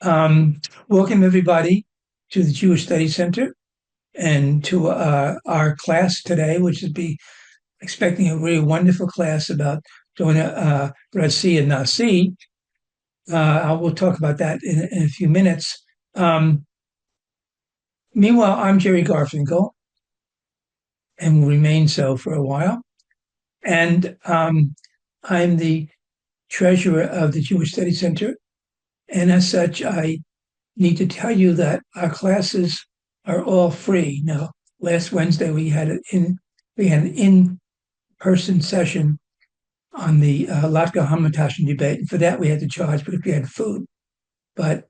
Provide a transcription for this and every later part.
Welcome everybody to the Jewish Studies Center and to our class today, which is be expecting a really wonderful class about Dona Gracia Nasi. I will talk about that in a few minutes. Meanwhile, I'm Jerry Garfinkel and will remain so for a while. And I'm the treasurer of the Jewish Studies Center. And as such, I need to tell you that our classes are all free. Now, last Wednesday we had an in-person session on the Latka Hamantaschen debate, and for that we had to charge because we had food. But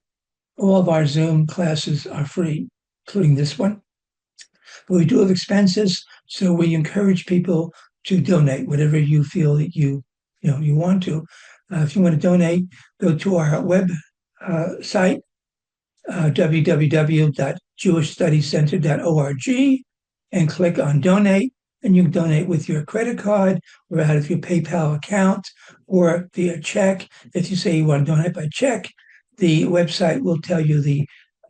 all of our Zoom classes are free, including this one. But we do have expenses, so we encourage people to donate whatever you feel that you want to. If you want to donate, go to our web site, www.jewishstudiescenter.org, and click on donate, and you can donate with your credit card or out of your PayPal account or via check. If you say you want to donate by check, the website will tell you the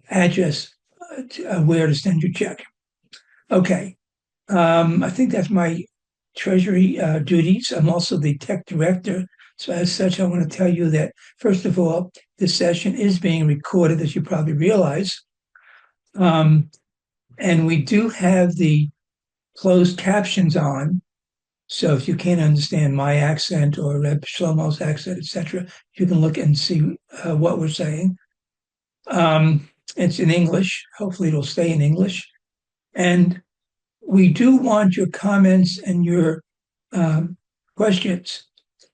address where to send your check. Okay, I think that's my treasury duties. I'm also the tech director. So as such, I want to tell you that, first of all, this session is being recorded, as you probably realize. And we do have the closed captions on. So if you can't understand my accent or Reb Shlomo's accent, etc., you can look and see what we're saying. It's in English. Hopefully it'll stay in English. And we do want your comments and your questions,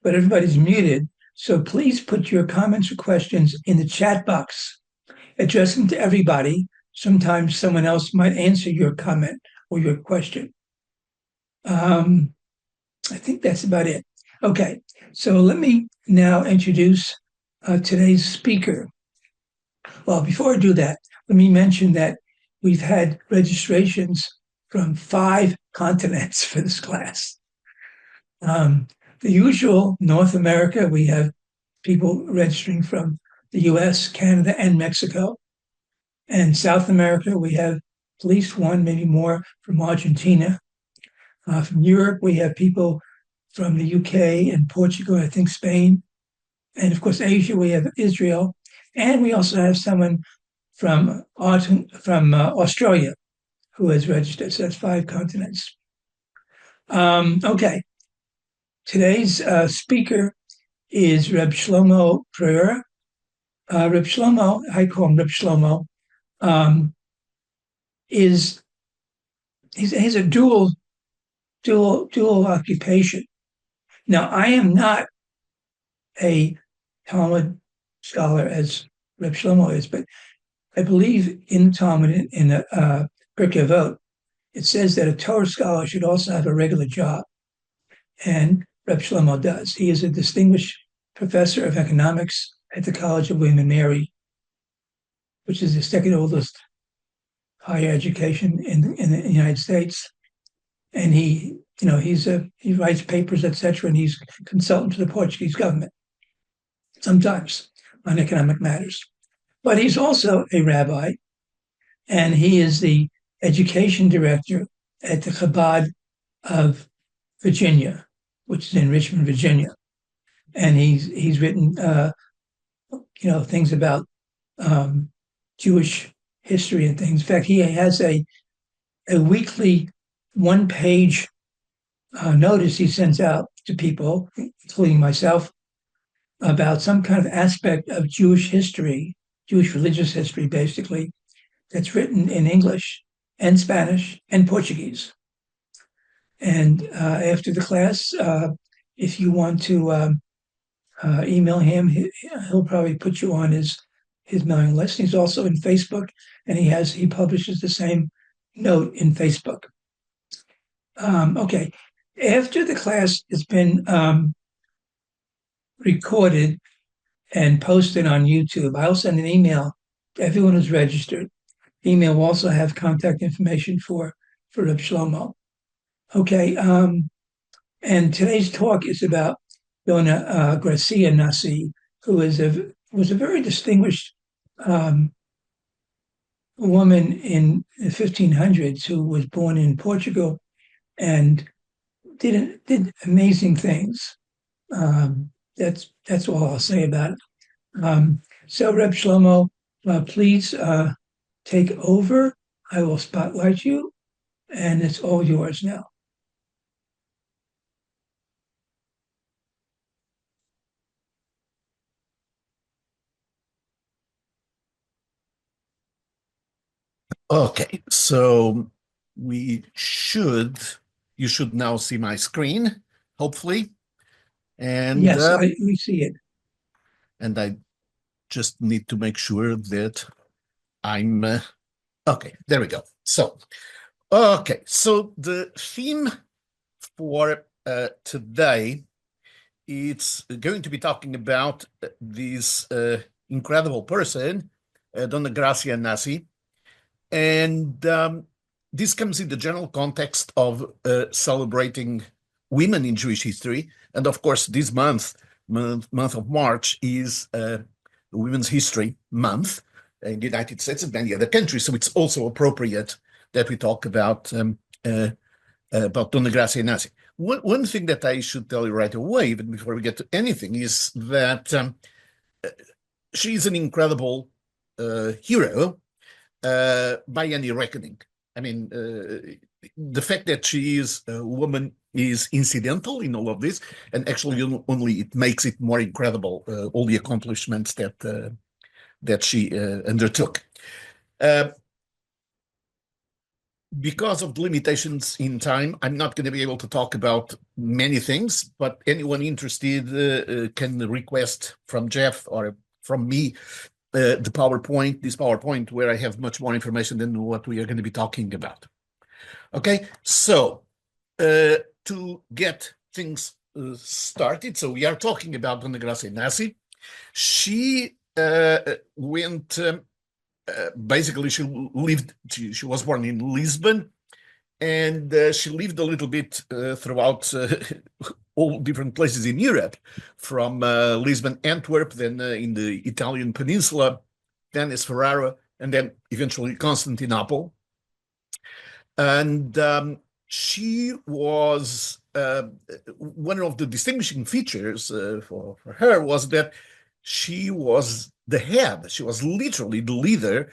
but everybody's muted. So please put your comments or questions in the chat box. Address them to everybody. Sometimes someone else might answer your comment or your question. I think that's about it. Okay, so let me now introduce today's speaker. Well, before I do that, let me mention that we've had registrations from 5 continents for this class. The usual North America, we have people registering from the US, Canada, and Mexico. And South America, we have at least one, maybe more, from Argentina. From Europe, we have people from the UK and Portugal, I think Spain. And of course, Asia, we have Israel. And we also have someone from Australia who has registered. So that's 5 continents. Okay. Today's speaker is Reb Shlomo Pereira. Reb Shlomo, I call him Reb Shlomo, he has a dual occupation. Now, I am not a Talmud scholar as Reb Shlomo is, but I believe in Talmud, in Pirkei Avot, it says that a Torah scholar should also have a regular job, and Reb Shlomo does. He is a distinguished professor of economics at the College of William and Mary, which is the second oldest higher education in the United States. And he writes papers, etc., and he's consultant to the Portuguese government sometimes on economic matters. But he's also a rabbi, and he is the education director at the Chabad of Virginia, which is in Richmond, Virginia. And he's written things about Jewish history and things. In fact, he has a weekly 1-page notice he sends out to people, including myself, about some kind of aspect of Jewish history, Jewish religious history, basically, that's written in English and Spanish and Portuguese. And after the class, if you want to email him, he'll probably put you on his mailing list. He's also in Facebook, and he publishes the same note in Facebook. Okay, after the class has been recorded and posted on YouTube, I'll send an email to everyone who's registered. The email will also have contact information for Reb Shlomo. Okay, and today's talk is about Dona Gracia Nasi, who was a very distinguished um, a woman in the 1500s who was born in Portugal and did amazing things. That's all I'll say about it. So, Reb Shlomo, please take over. I will spotlight you, and it's all yours now. Okay, so you should now see my screen, hopefully. And Yes, we see it. and I just need to make sure that I'm okay, there we go. So the theme for today, it's going to be talking about this incredible person, Dona Gracia Nasi. And this comes in the general context of celebrating women in Jewish history. And of course, this month of March, is Women's History Month in the United States and many other countries. So it's also appropriate that we talk about Dona Gracia Nasi. One thing that I should tell you right away, even before we get to anything, is that she's an incredible hero by any reckoning. I mean, the fact that she is a woman is incidental in all of this, and actually only it makes it more incredible, all the accomplishments that she undertook. Because of the limitations in time, I'm not going to be able to talk about many things, but anyone interested can request from Jeff or from me this PowerPoint, where I have much more information than what we are going to be talking about. Okay, so to get things started, so we are talking about Dona Gracia Nasi. She went, basically, she was born in Lisbon, and she lived a little bit throughout all different places in Europe, from Lisbon, Antwerp, then in the Italian peninsula, Venice, Ferrara, and then eventually Constantinople. And she was, one of the distinguishing features for her was that she was the head, she was literally the leader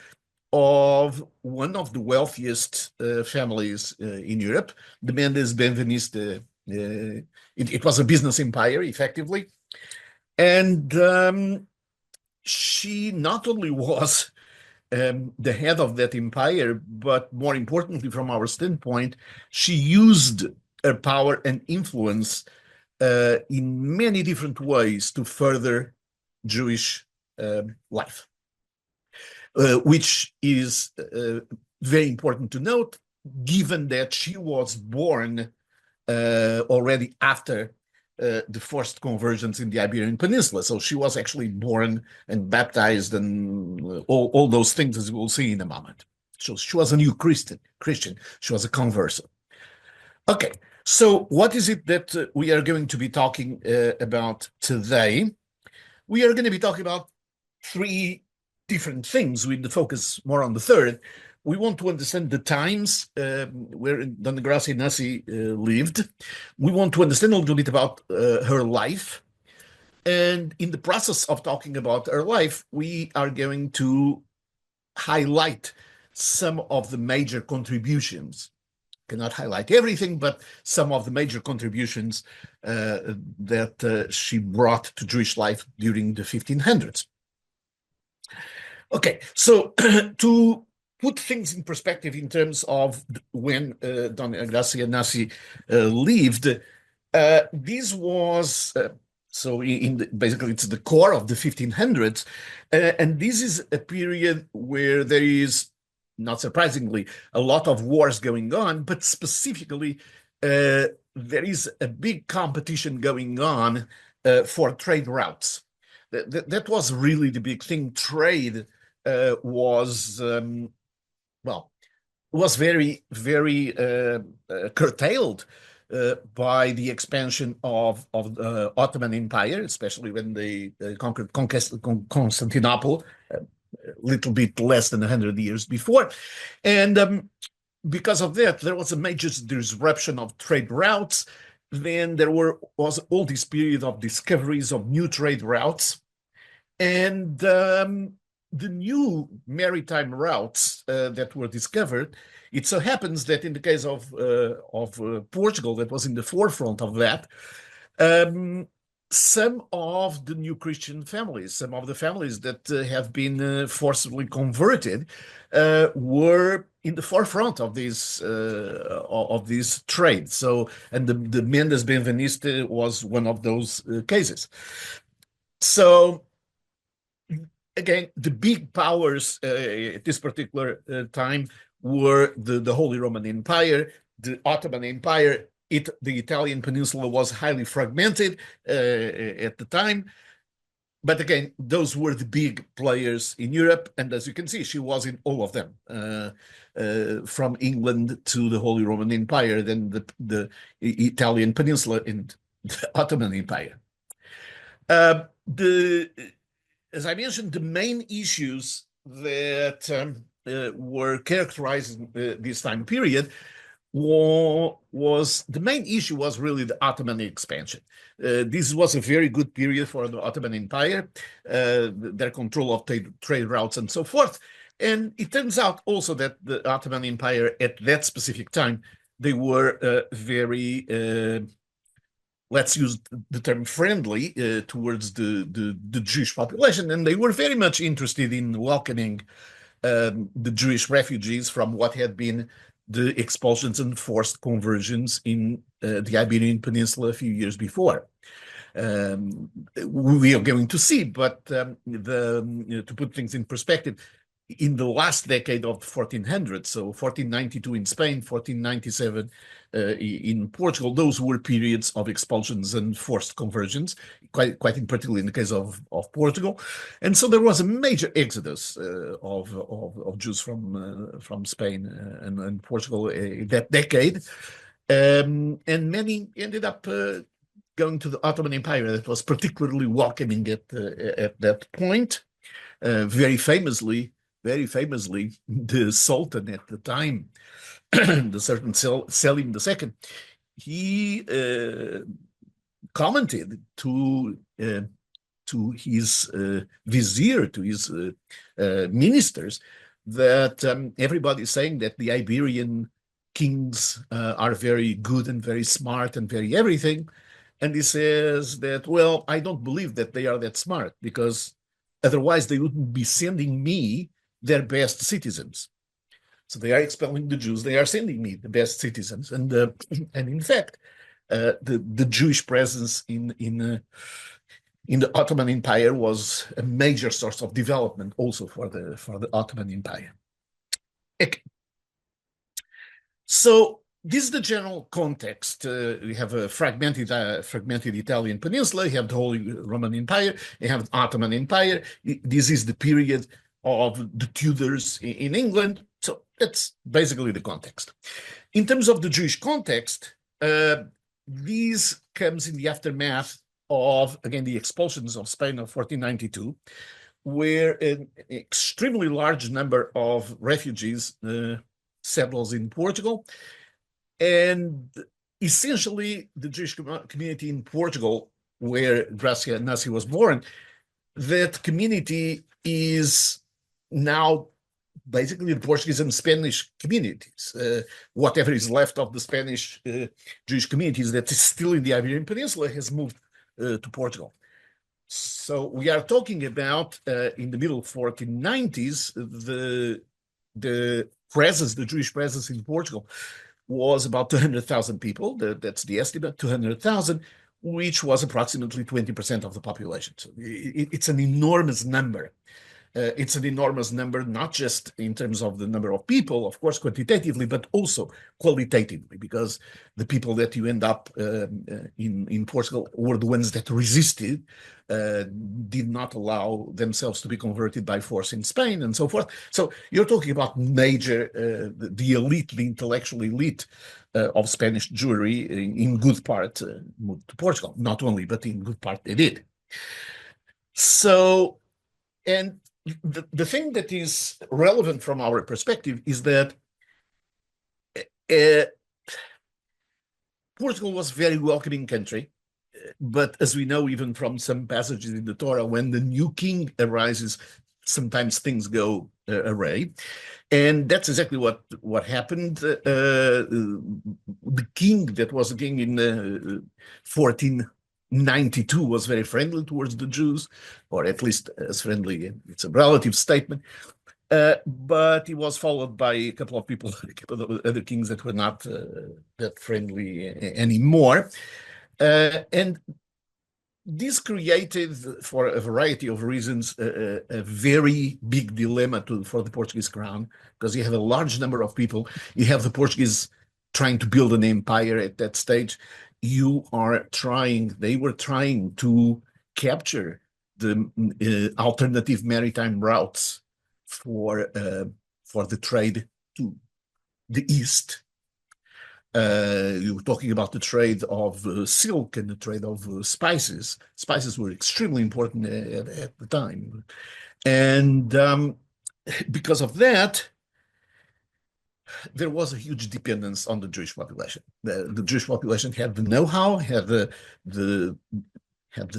of one of the wealthiest families in Europe, the Mendes-Benveniste. It was a business empire, effectively. And she not only was the head of that empire, but more importantly, from our standpoint, she used her power and influence in many different ways to further Jewish life, which is very important to note, given that she was born already after the first conversions in the Iberian Peninsula. So she was actually born and baptized and all those things, as we'll see in a moment. So she was a new Christian. She was a converso. Okay, so what is it that we are going to be talking about today? We are going to be talking about three different things, with the focus more on the third. We want to understand the times where Dona Gracia Nasi lived. We want to understand a little bit about her life. And in the process of talking about her life, we are going to highlight some of the major contributions. Cannot highlight everything, but some of the major contributions that she brought to Jewish life during the 1500s. Okay, so to put things in perspective in terms of when Dona Gracia Nasi lived, this was basically it's the core of the 1500s, and this is a period where there is, not surprisingly, a lot of wars going on, but specifically there is a big competition going on for trade routes. That was really the big thing. Trade was very, very curtailed by the expansion of the Ottoman Empire, especially when they conquered Constantinople. little bit less than 100 years before. And because of that, there was a major disruption of trade routes. Then there was all this period of discoveries of new trade routes. And the new maritime routes that were discovered, it so happens that in the case of Portugal, that was in the forefront of that, some of the new Christian families, some of the families that have been forcibly converted, were in the forefront of this trade. So, and the Mendes Benveniste was one of those cases. So, again, the big powers at this particular time were the Holy Roman Empire, the Ottoman Empire. The Italian peninsula was highly fragmented at the time. But again, those were the big players in Europe. And as you can see, she was in all of them, from England to the Holy Roman Empire, then the Italian peninsula and the Ottoman Empire. As I mentioned, the main issues that were characterizing this time period the main issue was really the Ottoman expansion. This was a very good period for the Ottoman Empire, their control of trade routes and so forth. And it turns out also that the Ottoman Empire at that specific time, they were very, let's use the term friendly towards the Jewish population. And they were very much interested in welcoming the Jewish refugees from what had been the expulsions and forced conversions in the Iberian Peninsula a few years before. We are going to see, but to put things in perspective, in the last decade of the 1400s, so 1492 in Spain, 1497 in Portugal, those were periods of expulsions and forced conversions, quite in particular in the case of Portugal. And so there was a major exodus of Jews from Spain and Portugal in that decade. And many ended up going to the Ottoman Empire that was particularly welcoming at that point. Very famously, the Sultan at the time, the certain Selim II, he commented to his vizier, to his ministers, that everybody is saying that the Iberian kings are very good and very smart and very everything. And he says that, well, I don't believe that they are that smart, because otherwise they wouldn't be sending me their best citizens. So they are expelling the Jews. They are sending me the best citizens. And in fact, the Jewish presence in the Ottoman Empire was a major source of development also for the Ottoman Empire. Okay. So this is the general context. We have a fragmented Italian peninsula. You have the Holy Roman Empire. You have the Ottoman Empire. This is the period of the Tudors in England. So that's basically the context. In terms of the Jewish context, this comes in the aftermath of, again, the expulsions of Spain of 1492, where an extremely large number of refugees settled in Portugal. And essentially, the Jewish community in Portugal, where Gracia Nasi was born, that community is now basically the Portuguese and Spanish communities. Whatever is left of the Spanish Jewish communities that is still in the Iberian Peninsula has moved to Portugal. So we are talking about, in the middle 1490s, the Jewish presence in Portugal was about 200,000 people. That's the estimate, 200,000, which was approximately 20% of the population. So it's an enormous number. It's an enormous number, not just in terms of the number of people, of course, quantitatively, but also qualitatively, because the people that you end up in Portugal were the ones that resisted, did not allow themselves to be converted by force in Spain, and so forth. So you're talking about major, the elite, the intellectual elite of Spanish Jewry, in good part moved to Portugal. Not only, but in good part they did. So, and the thing that is relevant from our perspective is that uh, Portugal was a very welcoming country. But as we know, even from some passages in the Torah, when the new king arises, sometimes things go awry. And that's exactly what happened. The king that was a king in 1492 was very friendly towards the Jews, or at least as friendly. It's a relative statement. But he was followed by a couple of people, a couple of other kings that were not that friendly anymore. And this created, for a variety of reasons, a very big dilemma for the Portuguese crown, because you have a large number of people. You have the Portuguese trying to build an empire at that stage. They were trying to capture the alternative maritime routes for the trade to the east. You were talking about the trade of silk and the trade of spices. Spices were extremely important at the time. And because of that, there was a huge dependence on the Jewish population. The Jewish population had the know-how, had the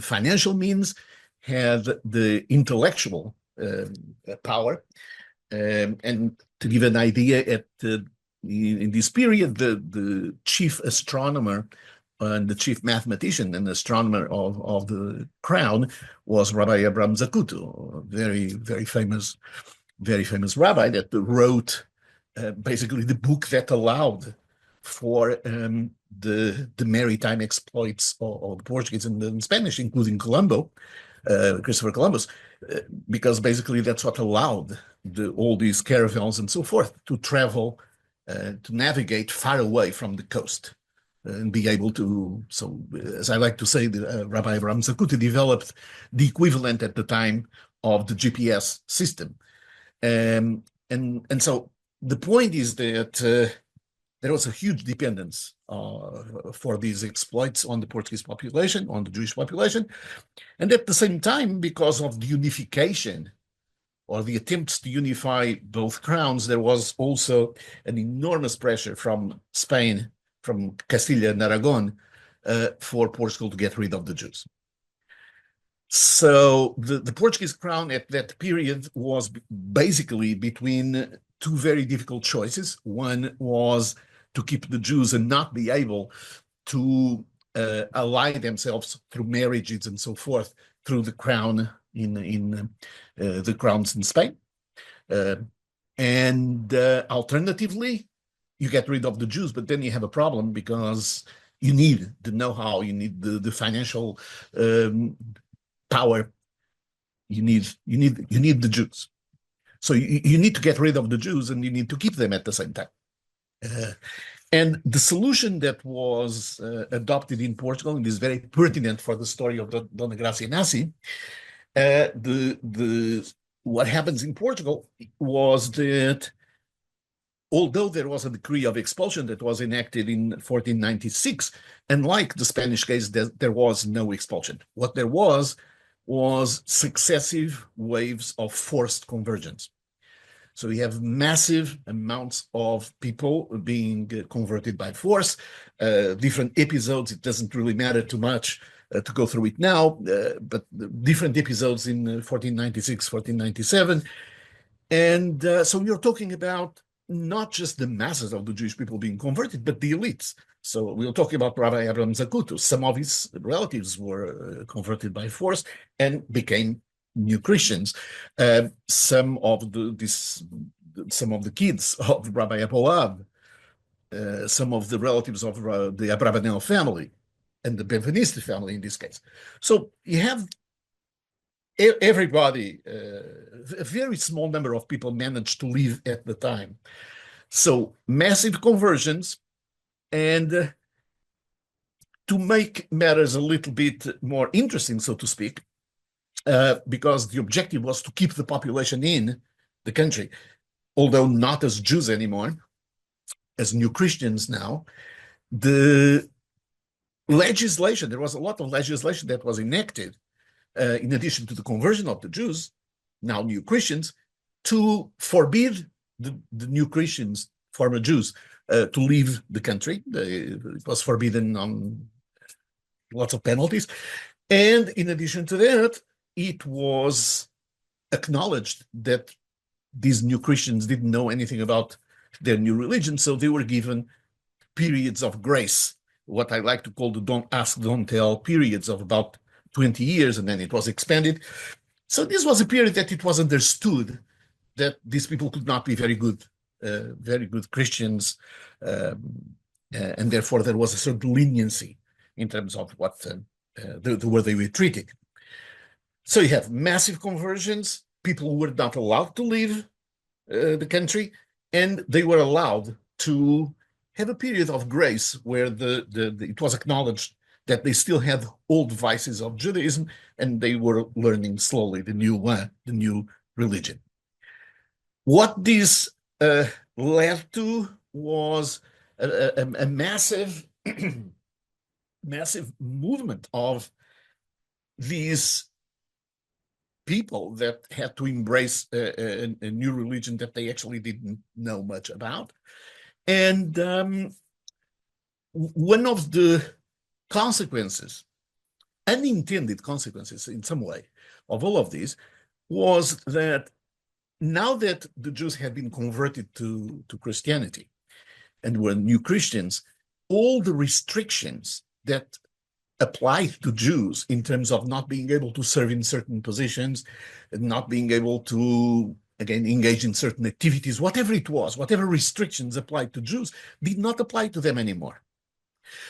financial means, had the intellectual power. And to give an idea, in this period, the chief astronomer and the chief mathematician and astronomer of the crown was Rabbi Abraham Zacuto, a very famous rabbi that wrote basically the book that allowed for the maritime exploits of the Portuguese and the Spanish, including Christopher Columbus, because basically that's what allowed all these caravels and so forth to travel, to navigate far away from the coast and be able to. So, as I like to say, Rabbi Abraham Zacuti developed the equivalent at the time of the GPS system. And so the point is that there was a huge dependence for these exploits on the Portuguese population, on the Jewish population. And at the same time, because of the unification or the attempts to unify both crowns, there was also an enormous pressure from Spain, from Castilla and Aragon, for Portugal to get rid of the Jews. So the Portuguese crown at that period was basically between two very difficult choices. One was to keep the Jews and not be able to ally themselves through marriages and so forth through the crown in the crowns in Spain. And alternatively, you get rid of the Jews, but then you have a problem because you need the know-how, you need the financial power, you need the Jews. So you need to get rid of the Jews and you need to keep them at the same time. And the solution that was adopted in Portugal, and is very pertinent for the story of Dona Gracia Nasi, what happens in Portugal was that although there was a decree of expulsion that was enacted in 1496, unlike the Spanish case, there was no expulsion. What there was successive waves of forced convergence. So we have massive amounts of people being converted by force, different episodes. It doesn't really matter too much to go through it now, but different episodes in 1496, 1497. And so you're talking about not just the masses of the Jewish people being converted, but the elites. So we're talking about Rabbi Abraham Zacuto. Some of his relatives were converted by force and became new Christians. Some of the kids of Rabbi Apoab, some of the relatives of the Abravanel family, and the Benveniste family in this case. So you have everybody, a very small number of people managed to live at the time. So massive conversions, and to make matters a little bit more interesting, so to speak, because the objective was to keep the population in the country, although not as Jews anymore, as new Christians now. The legislation, there was a lot of legislation that was enacted in addition to the conversion of the Jews, now new Christians, to forbid the new Christians, former Jews, to leave the country. It was forbidden on lots of penalties. And in addition to that, it was acknowledged that these new Christians didn't know anything about their new religion, so they were given periods of grace, what I like to call the don't ask, don't tell periods of about 20 years, and then it was expanded. So this was a period that it was understood that these people could not be very good Christians, and therefore there was a certain leniency in terms of what the way they were treated. So you have massive conversions, people who were not allowed to leave the country, and they were allowed to have a period of grace where it was acknowledged that they still had old vices of Judaism, and they were learning slowly the new religion. What this led to was a massive, massive movement of these people that had to embrace a new religion that they actually didn't know much about. And one of the consequences, unintended consequences in some way, of all of this was that now that the Jews had been converted to Christianity and were new Christians, all the restrictions that applied to Jews in terms of not being able to serve in certain positions, not being able to, again, engage in certain activities, whatever it was, whatever restrictions applied to Jews, did not apply to them anymore.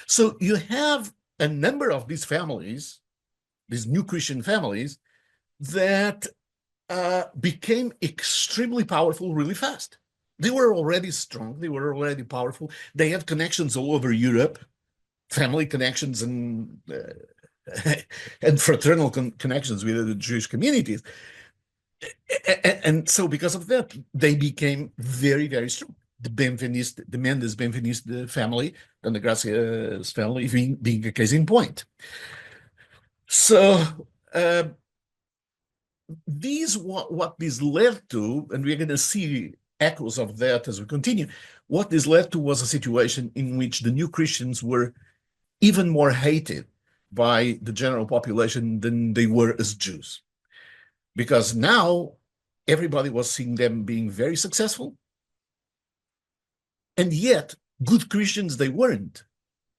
So you have a number of these families, these new Christian families, that became extremely powerful really fast. They were already strong, they were already powerful, they had connections all over Europe, family connections and fraternal connections with the Jewish communities. And so because of that, they became very, very strong. The Mendes Benveniste family, Dona Gracia's family, being a case in point. So what this led to, and we're going to see echoes of that as we continue, what this led to was a situation in which the new Christians were even more hated by the general population than they were as Jews. Because now everybody was seeing them being very successful, and yet good Christians they weren't.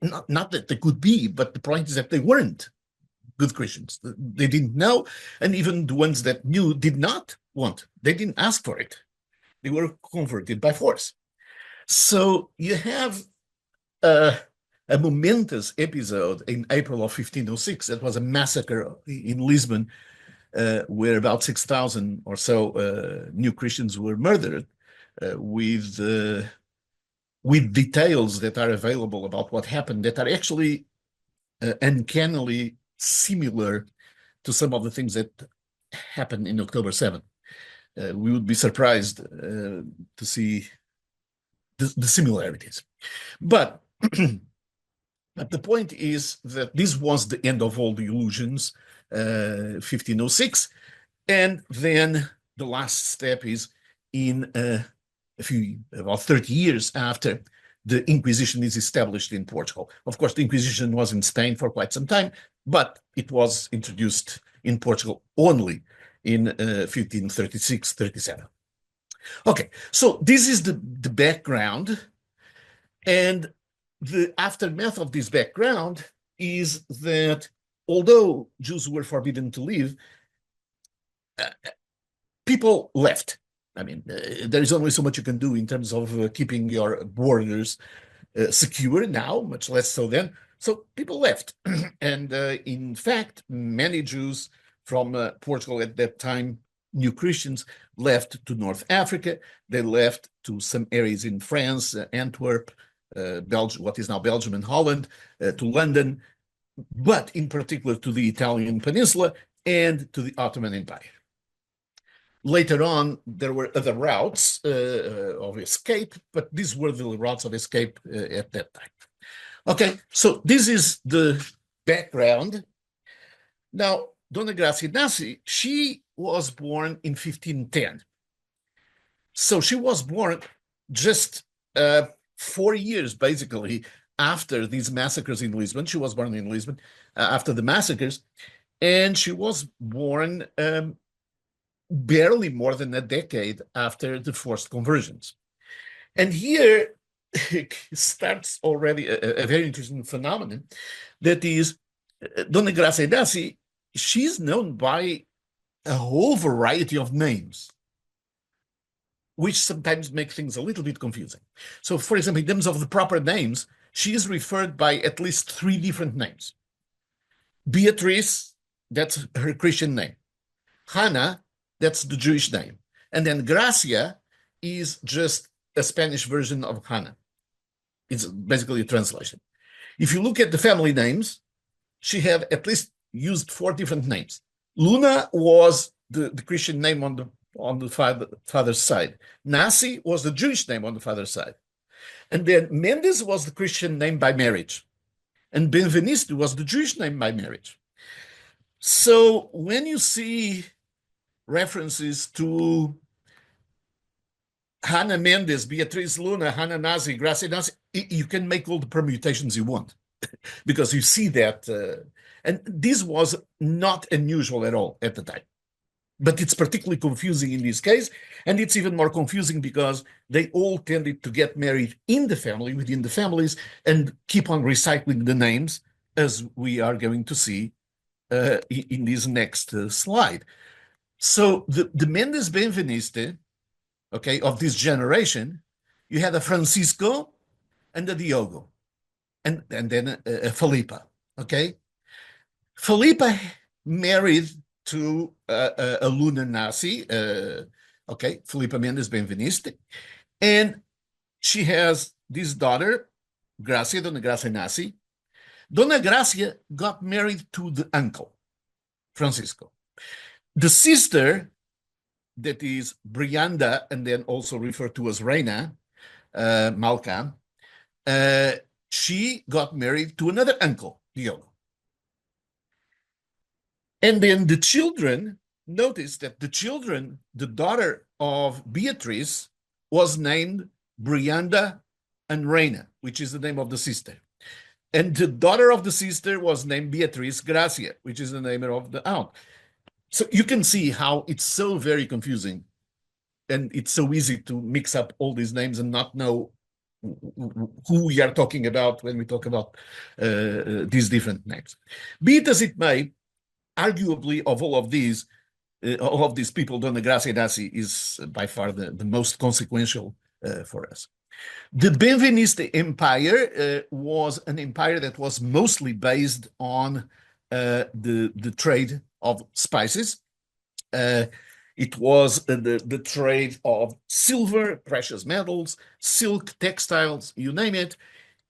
Not that they could be, but the point is that they weren't good Christians. They didn't know, and even the ones that knew did not want. They didn't ask for it. They were converted by force. So you have a momentous episode in April of 1506. That was a massacre in Lisbon, where about 6,000 or so new Christians were murdered, with details that are available about what happened that are actually uncannily similar to some of the things that happened in October 7th. We would be surprised to see the similarities. But the point is that this was the end of all the illusions, 1506, and then the last step is in about 30 years after the Inquisition is established in Portugal. Of course, the Inquisition was in Spain for quite some time, but it was introduced in Portugal only in 1536-37. Okay, so this is the background, and the aftermath of this background is that although Jews were forbidden to leave, people left. I mean, there is only so much you can do in terms of keeping your borders secure now, much less so then. So people left. And in fact, many Jews from Portugal at that time, new Christians, left to North Africa. They left to some areas in France, Antwerp, Belgium, what is now Belgium and Holland, to London, but in particular to the Italian peninsula and to the Ottoman Empire. Later on, there were other routes of escape, but these were the routes of escape at that time. Okay, so this is the background. Now, Dona Gracia Nasi, she was born in 1510. So she was born just 4 years, basically, after these massacres in Lisbon. She was born in Lisbon after the massacres, and she was born barely more than a decade after the forced conversions. And here starts already a very interesting phenomenon, that is, Dona Gracia Nasi, she's known by a whole variety of names, which sometimes make things a little bit confusing. So, for example, in terms of the proper names, she is referred by at least 3 different names. Beatrice, that's her Christian name. Hannah, that's the Jewish name. And then Gracia is just a Spanish version of Hannah. It's basically a translation. If you look at the family names, she had at least used 4 different names. Luna was the Christian name on the father's side. Nasi was the Jewish name on the father's side. And then Mendes was the Christian name by marriage. And Benveniste was the Jewish name by marriage. So when you see references to Hannah Mendes, Beatriz Luna, Hannah Nasi, Graci Nasi, you can make all the permutations you want because you see that. And this was not unusual at all at the time. But it's particularly confusing in this case, and it's even more confusing because they all tended to get married in the family, within the families, and keep on recycling the names, as we are going to see in this next slide. So the Mendes Benveniste, okay, of this generation, you had a Francisco and a Diogo, and then a Felipa, okay? Felipa married to a Luna Nasi, okay, Felipa Mendes Benveniste, and she has this daughter, Gracia, Dona Gracia Nasi. Dona Gracia got married to the uncle, Francisco. The sister, that is Brianda, and then also referred to as Reina, Malca, she got married to another uncle, Diogo. And then the children, notice that the daughter of Beatrice was named Brianda and Reina, which is the name of the sister. And the daughter of the sister was named Beatriz Gracia, which is the name of the aunt. So you can see how it's so very confusing, and it's so easy to mix up all these names and not know who we are talking about when we talk about these different names. Be it as it may, arguably, of all of these people, Dona Gracia Nasi is by far the most consequential for us. The Benveniste Empire was an empire that was mostly based on the trade of spices. It was the trade of silver, precious metals, silk, textiles, you name it.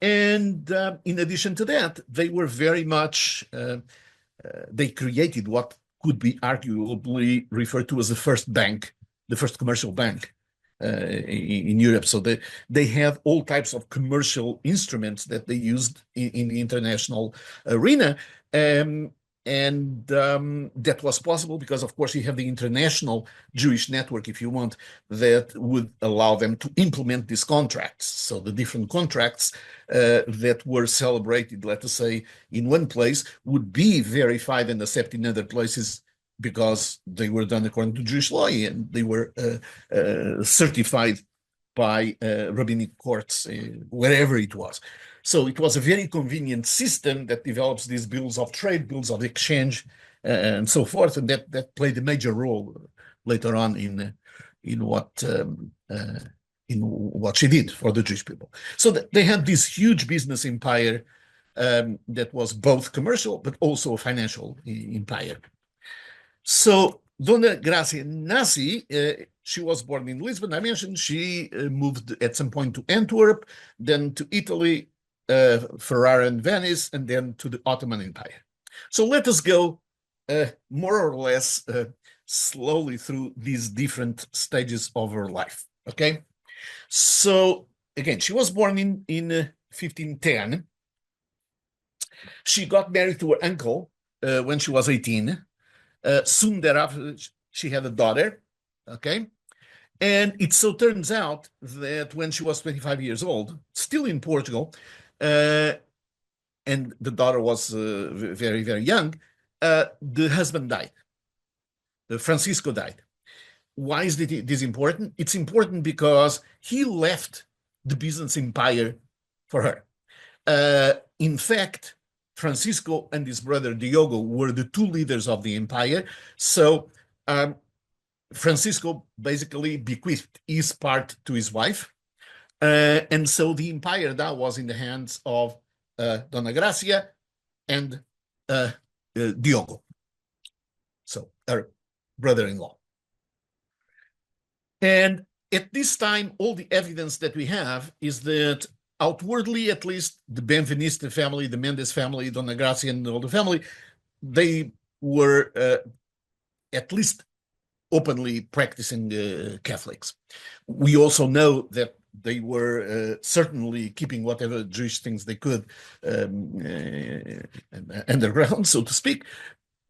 And in addition to that, they were very much, they created what could be arguably referred to as the first bank, the first commercial bank in Europe. So they had all types of commercial instruments that they used in the international arena. And that was possible because, of course, you have the international Jewish network, if you want, that would allow them to implement these contracts. So the different contracts that were celebrated, let us say, in one place would be verified and accepted in other places because they were done according to Jewish law and they were certified by rabbinic courts, wherever it was. So it was a very convenient system that develops these bills of trade, bills of exchange, and so forth, and that played a major role later on in what she did for the Jewish people. So they had this huge business empire that was both commercial but also a financial empire. So Dona Gracia Nasi, she was born in Lisbon. I mentioned she moved at some point to Antwerp, then to Italy, Ferrara and Venice, and then to the Ottoman Empire. So let us go more or less slowly through these different stages of her life, okay? So again, she was born in 1510. She got married to her uncle when she was 18. Soon thereafter, she had a daughter, okay? And it so turns out that when she was 25 years old, still in Portugal, and the daughter was very, very young, the husband died. Francisco died. Why is this important? It's important because he left the business empire for her. In fact, Francisco and his brother Diogo were the two leaders of the empire. So Francisco basically bequeathed his part to his wife. And so the empire now was in the hands of Dona Gracia and Diogo, so her brother-in-law. And at this time, all the evidence that we have is that outwardly, at least, the Benveniste family, the Mendes family, Dona Gracia and all the family, they were at least openly practicing Catholics. We also know that they were certainly keeping whatever Jewish things they could underground, so to speak.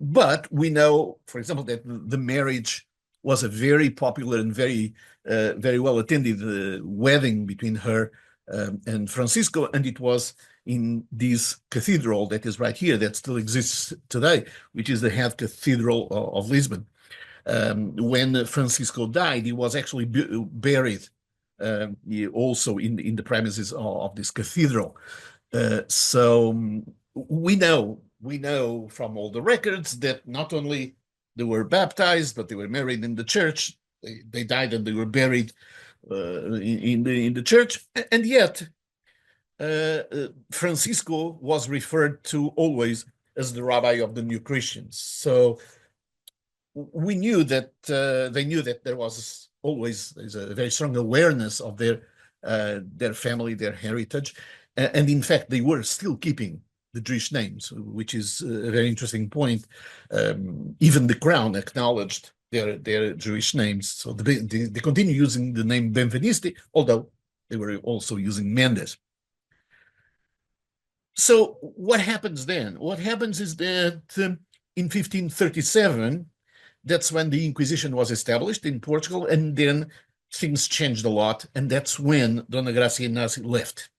But we know, for example, that the marriage was a very popular and very well attended wedding between her and Francisco, and it was in this cathedral that is right here that still exists today, which is the head cathedral of Lisbon. When Francisco died, he was actually buried also in the premises of this cathedral. So we know from all the records that not only they were baptized, but they were married in the church. They died and they were buried in the church. And yet, Francisco was referred to always as the rabbi of the new Christians. So we knew that they knew that there was always a very strong awareness of their family, their heritage, and in fact they were still keeping the Jewish names, which is a very interesting point. Even the crown acknowledged their Jewish names, so they continue using the name Benveniste, although they were also using Mendes. So what happens then? What happens is that in 1537, that's when the Inquisition was established in Portugal, and then things changed a lot, and that's when Dona Gracia Nasi left.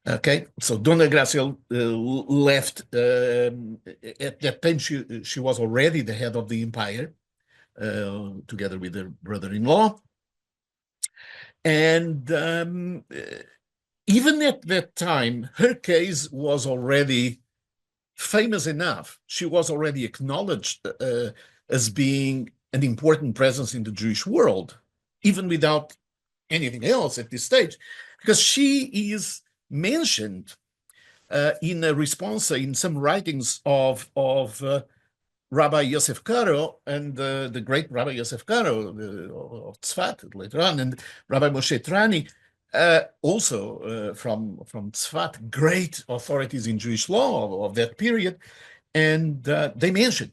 Okay, so Dona Gracia left. At that time, she was already the head of the empire, together with her brother-in-law. And even at that time, her case was already famous enough. She was already acknowledged as being an important presence in the Jewish world, even without anything else at this stage, because she is mentioned in a responsa in some writings of Rabbi Yosef Karo and the great Rabbi Yosef Karo of Tzfat later on, and Rabbi Moshe Trani, also from Tzfat, great authorities in Jewish law of that period, and they mentioned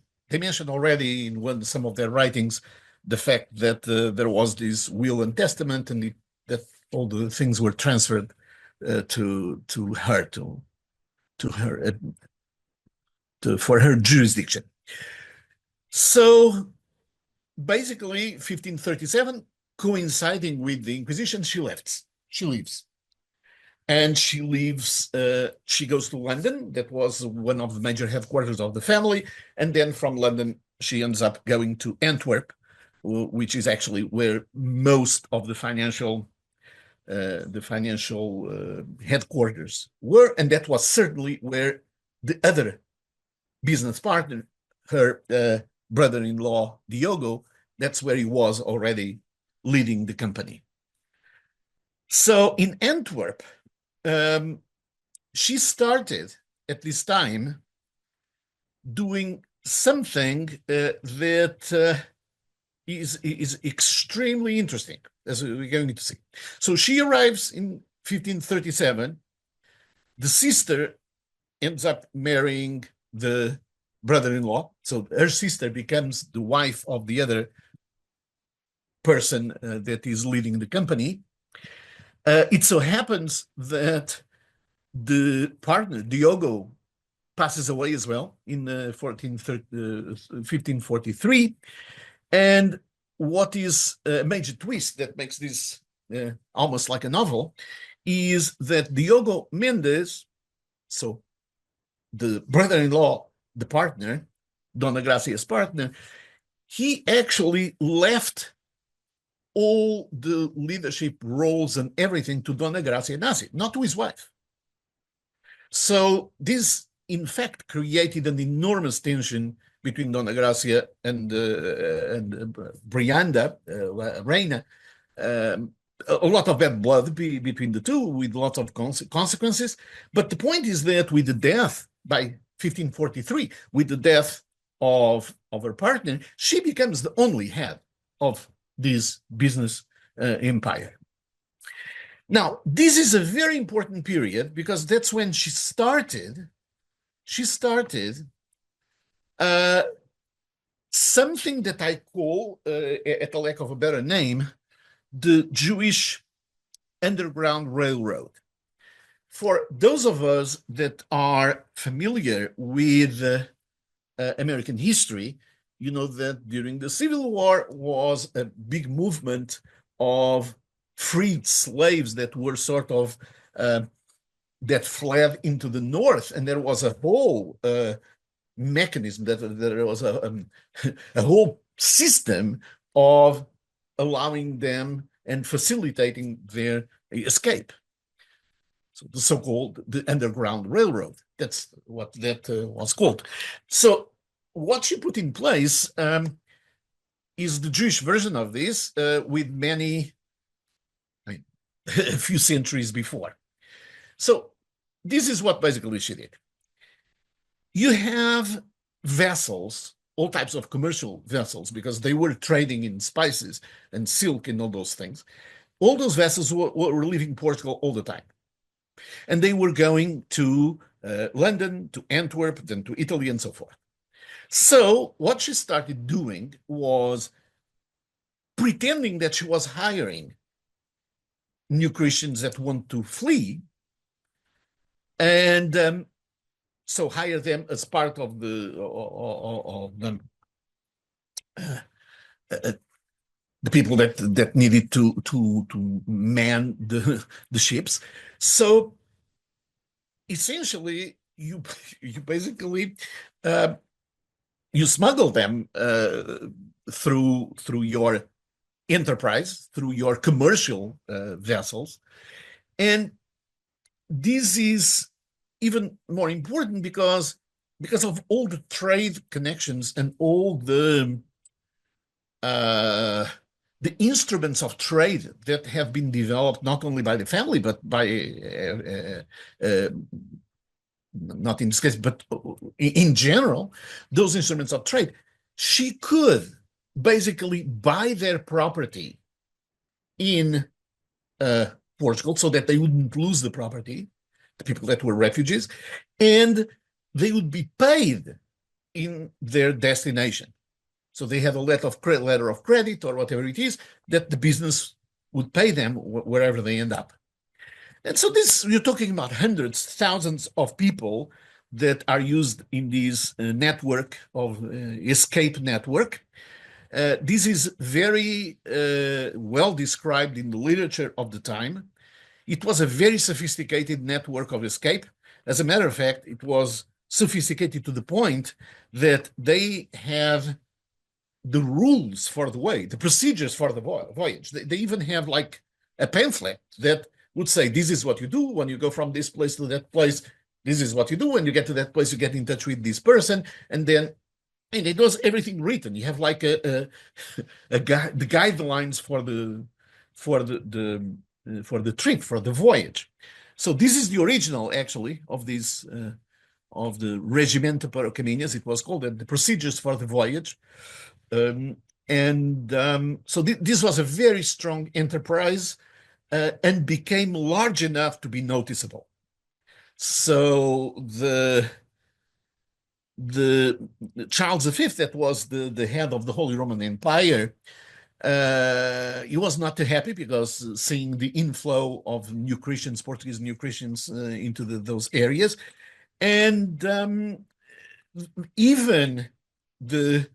already in some of their writings the fact that there was this will and testament, and that all the things were transferred to her for her jurisdiction. So basically, 1537, coinciding with the Inquisition, she leaves. And she leaves, she goes to London. That was one of the major headquarters of the family. And then from London, she ends up going to Antwerp, which is actually where most of the financial headquarters were. And that was certainly where the other business partner, her brother-in-law, Diogo, that's where he was already leading the company. So in Antwerp, she started at this time doing something that is extremely interesting, as we're going to see. So she arrives in 1537. The sister ends up marrying the brother-in-law. So her sister becomes the wife of the other person that is leading the company. It so happens that the partner, Diogo, passes away as well in 1543. And what is a major twist that makes this almost like a novel is that Diogo Mendes, so the brother-in-law, the partner, Dona Gracia's partner, he actually left all the leadership roles and everything to Dona Gracia Nasi, not to his wife. So this, in fact, created an enormous tension between Dona Gracia and Brianda, Reina. A lot of bad blood between the two, with lots of consequences. But the point is that with the death, by 1543, with the death of her partner, she becomes the only head of this business empire. Now, this is a very important period because that's when she started something that I call, at the lack of a better name, the Jewish Underground Railroad. For those of us that are familiar with American history, you know that during the Civil War was a big movement of freed slaves that were sort of that fled into the North, and there was a whole mechanism, that there was a whole system of allowing them and facilitating their escape. So the so-called the Underground Railroad, that's what that was called. So what she put in place is the Jewish version of this with many, a few centuries before. So this is what basically she did. You have vessels, all types of commercial vessels, because they were trading in spices and silk and all those things. All those vessels were leaving Portugal all the time. And they were going to London, to Antwerp, then to Italy, and so forth. So what she started doing was pretending that she was hiring new Christians that want to flee, and so hire them as part of the people that needed to man the ships. So essentially, you basically you smuggle them through your enterprise, through your commercial vessels, and this is even more important because of all the trade connections and all the instruments of trade that have been developed not only by the family but by not in this case but in general, those instruments of trade. She could basically buy their property in Portugal so that they wouldn't lose the property, the people that were refugees, and they would be paid in their destination. So they have a letter of credit or whatever it is that the business would pay them wherever they end up. And so this, you're talking about hundreds, thousands of people that are used in this network of escape network. This is very well described in the literature of the time. It was a very sophisticated network of escape. As a matter of fact, it was sophisticated to the point that they have the rules for the way, the procedures for the voyage. They even have like a pamphlet that would say, this is what you do when you go from this place to that place. This is what you do when you get to that place. You get in touch with this person, and then, and it was everything written. You have like the guidelines for the trip, for the voyage. So this is the original, actually, of this of the Regimento para Caminhas. It was called the procedures for the voyage. So this was a very strong enterprise and became large enough to be noticeable. So the Charles V, that was the head of the Holy Roman Empire, he was not too happy because seeing the inflow of new Christians, Portuguese new Christians into those areas. And even the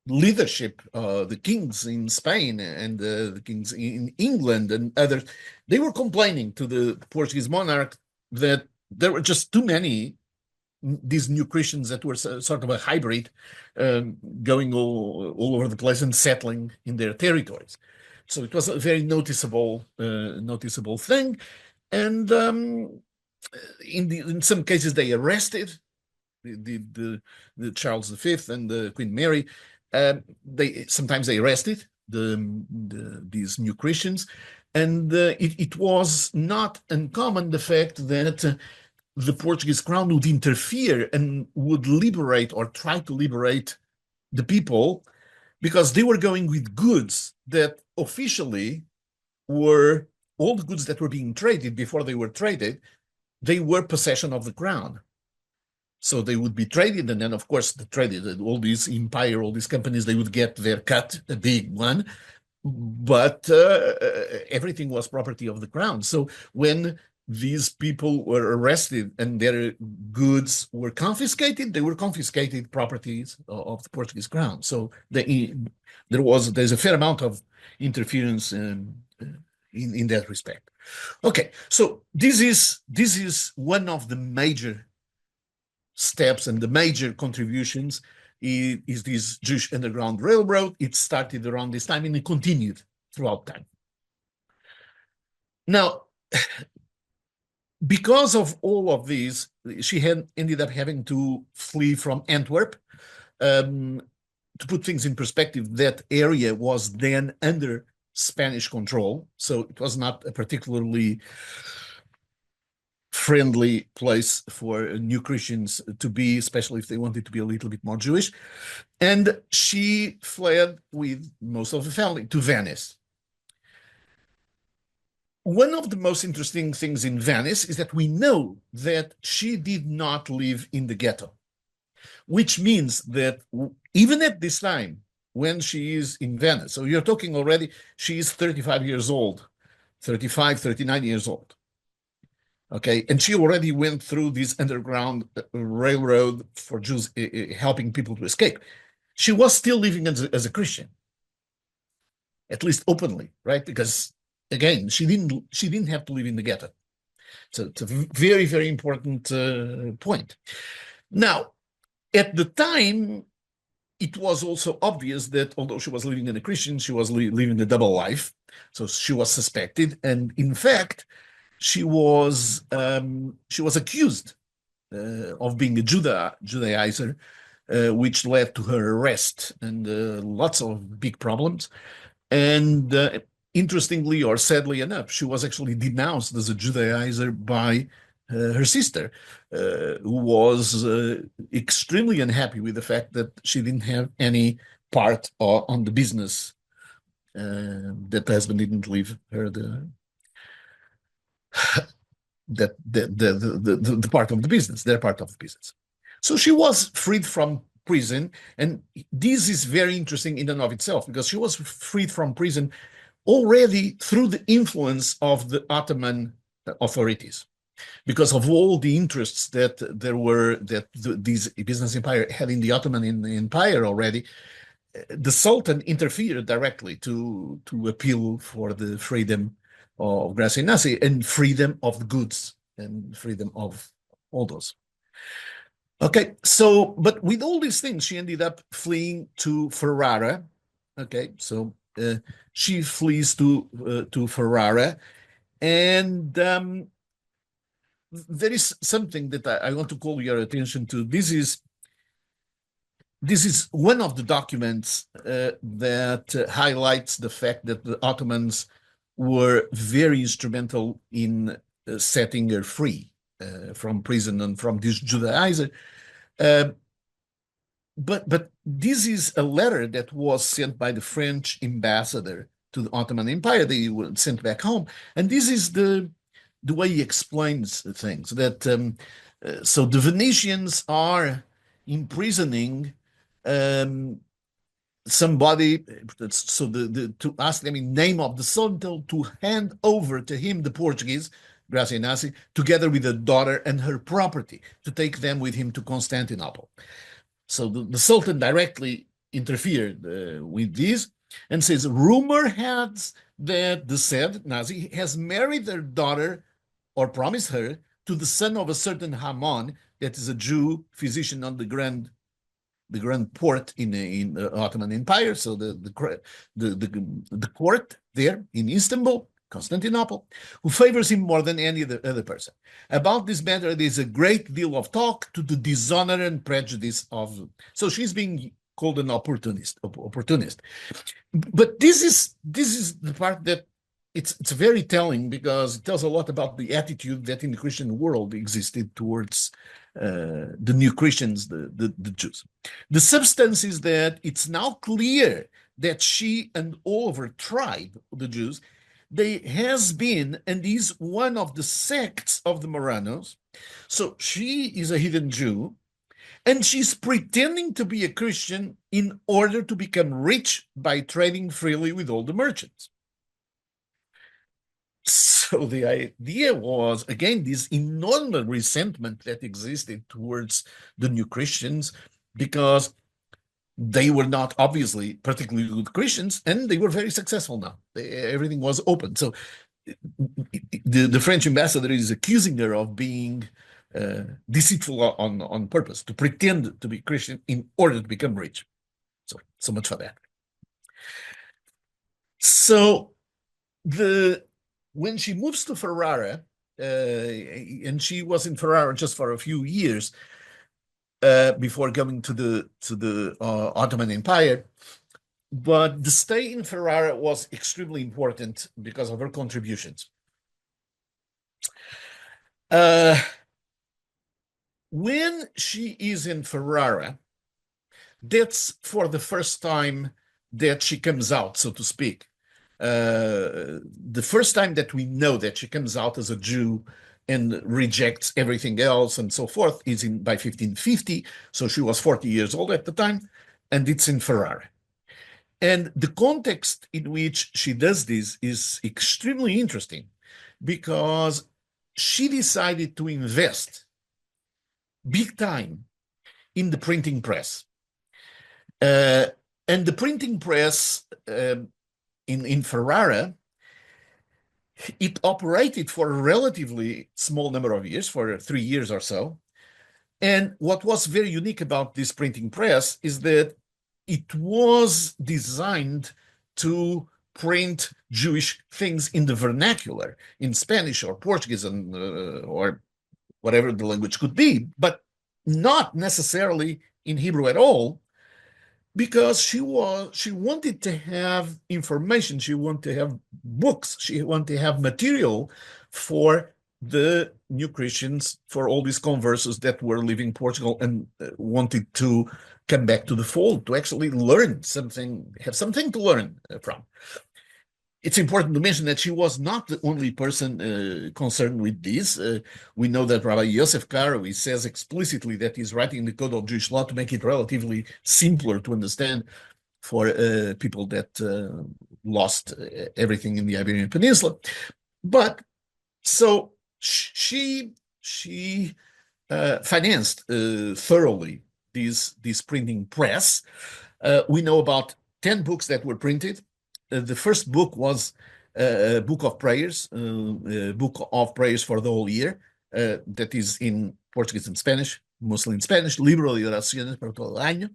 leadership, the kings in Spain and the kings in England and others, they were complaining to the Portuguese monarch that there were just too many these new Christians that were sort of a hybrid, going all over the place and settling in their territories. So it was a very noticeable thing, and in some cases they arrested the Charles V and the Queen Mary. They sometimes they arrested these new Christians, and it was not uncommon the fact that the Portuguese crown would interfere and would liberate or try to liberate the people because they were going with goods that officially were all the goods that were being traded before they were traded, they were possession of the crown. So they would be traded, and then, of course, the traded, all these empire, all these companies, they would get their cut, a big one, but everything was property of the crown. So when these people were arrested and their goods were confiscated, they were confiscated properties of the Portuguese crown. So there's a fair amount of interference in that respect. Okay, so this is one of the major steps and the major contributions is this Jewish Underground Railroad. It started around this time and it continued throughout time. Now, because of all of these, she ended up having to flee from Antwerp. To put things in perspective, that area was then under Spanish control, so it was not a particularly friendly place for new Christians to be, especially if they wanted to be a little bit more Jewish. And she fled with most of the family to Venice. One of the most interesting things in Venice is that we know that she did not live in the ghetto, which means that even at this time, when she is in Venice, so you're talking already, she is 35 years old, 35, 39 years old. Okay, and she already went through this underground railroad for Jews, helping people to escape. She was still living as a Christian, at least openly, right? Because again, she didn't have to live in the ghetto. So it's a very, very important point. Now, at the time, it was also obvious that although she was living as a Christian, she was living a double life. So she was suspected, and in fact, she was accused of being a Judaizer, which led to her arrest and lots of big problems. And interestingly or sadly enough, she was actually denounced as a Judaizer by her sister, who was extremely unhappy with the fact that she didn't have any part on the business, that the husband didn't leave her the part of the business, their part of the business. So she was freed from prison, and this is very interesting in and of itself because she was freed from prison already through the influence of the Ottoman authorities, because of all the interests that these business empire had in the Ottoman Empire already. The Sultan interfered directly to appeal for the freedom of Gracia Nasi and freedom of the goods and freedom of all those. Okay, so, but with all these things, she ended up fleeing to Ferrara. Okay, so she flees to Ferrara, and there is something that I want to call your attention to. This is one of the documents that highlights the fact that the Ottomans were very instrumental in setting her free from prison and from this Judaizer. But this is a letter that was sent by the French ambassador to the Ottoman Empire. They were sent back home, and this is the way he explains things. That so the Venetians are imprisoning somebody, so to ask them in name of the Sultan to hand over to him, the Portuguese, Gracia Nasi, together with a daughter and her property, to take them with him to Constantinople. So the Sultan directly interfered with this and says, rumor has that the said Nasi has married their daughter or promised her to the son of a certain Haman, that is a Jew physician on the Grand Port in the Ottoman Empire. So the court there in Istanbul, Constantinople, who favors him more than any other person. About this matter, there is a great deal of talk to the dishonor and prejudice of. So she's being called an opportunist. But this is the part that it's very telling, because it tells a lot about the attitude that in the Christian world existed towards the new Christians, the Jews. The substance is that it's now clear that she and all of her tribe, the Jews, they has been and is one of the sects of the Marranos. So she is a hidden Jew, and she's pretending to be a Christian in order to become rich by trading freely with all the merchants. So the idea was, again, this enormous resentment that existed towards the new Christians, because they were not obviously particularly good Christians, and they were very successful now. Everything was open. So the French ambassador is accusing her of being deceitful on purpose, to pretend to be Christian in order to become rich. So much for that. So when she moves to Ferrara, and she was in Ferrara just for a few years before coming to the Ottoman Empire, but the stay in Ferrara was extremely important because of her contributions. When she is in Ferrara, that's for the first time that she comes out, so to speak. The first time that we know that she comes out as a Jew and rejects everything else and so forth is by 1550. So she was 40 years old at the time, and it's in Ferrara. And the context in which she does this is extremely interesting, because she decided to invest big time in the printing press. And the printing press in Ferrara, it operated for a relatively small number of years, for 3 years or so. And what was very unique about this printing press is that it was designed to print Jewish things in the vernacular, in Spanish or Portuguese, and or whatever the language could be, but not necessarily in Hebrew at all, because she wanted to have information, she wanted to have books, she wanted to have material for the new Christians, for all these conversos that were leaving Portugal and wanted to come back to the fold, to actually learn something, have something to learn from. It's important to mention that she was not the only person concerned with this. We know that Rabbi Yosef Karawi says explicitly that he's writing the Code of Jewish Law to make it relatively simpler to understand for people that lost everything in the Iberian Peninsula. But so she financed thoroughly this printing press. We know about 10 books that were printed. The first book was a book of prayers, book of prayers for the whole year, that is in Portuguese and Spanish, mostly in Spanish, Libro de Oraciones para todo el año.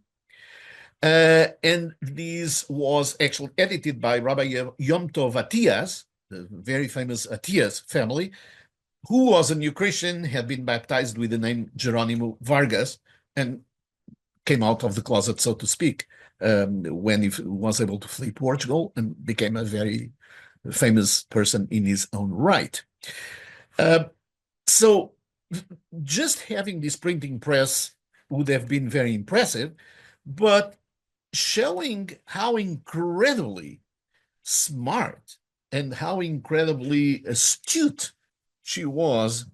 And this was actually edited by Rabbi Yom Tov Atias, the very famous Atias family, who was a new Christian, had been baptized with the name Geronimo Vargas, and came out of the closet, so to speak, when he was able to flee Portugal and became a very famous person in his own right. So just having this printing press would have been very impressive, but showing how incredibly smart and how incredibly astute she was.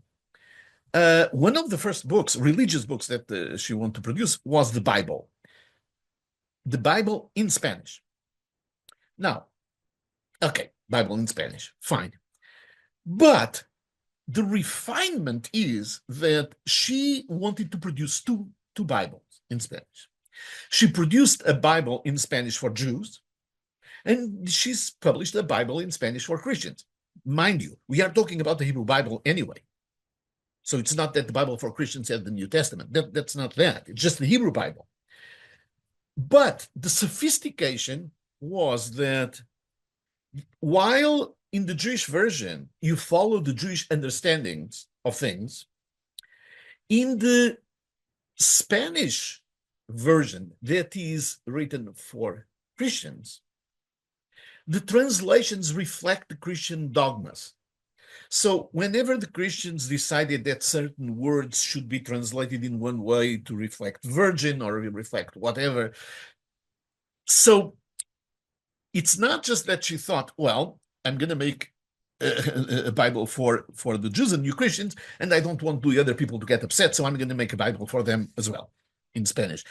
One of the first books, religious books that she wanted to produce, was the Bible. The Bible in Spanish. Now, okay, Bible in Spanish, fine. But the refinement is that she wanted to produce two Bibles in Spanish. She produced a Bible in Spanish for Jews, and she's published a Bible in Spanish for Christians. Mind you, we are talking about the Hebrew Bible anyway. So it's not that the Bible for Christians had the New Testament. That's not that. It's just the Hebrew Bible. But the sophistication was that while in the Jewish version, you follow the Jewish understandings of things, in the Spanish version that is written for Christians, the translations reflect the Christian dogmas. So whenever the Christians decided that certain words should be translated in one way to reflect virgin or reflect whatever, so it's not just that she thought, well, I'm going to make a Bible for the Jews and new Christians, and I don't want the other people to get upset, so I'm going to make a Bible for them as well in Spanish.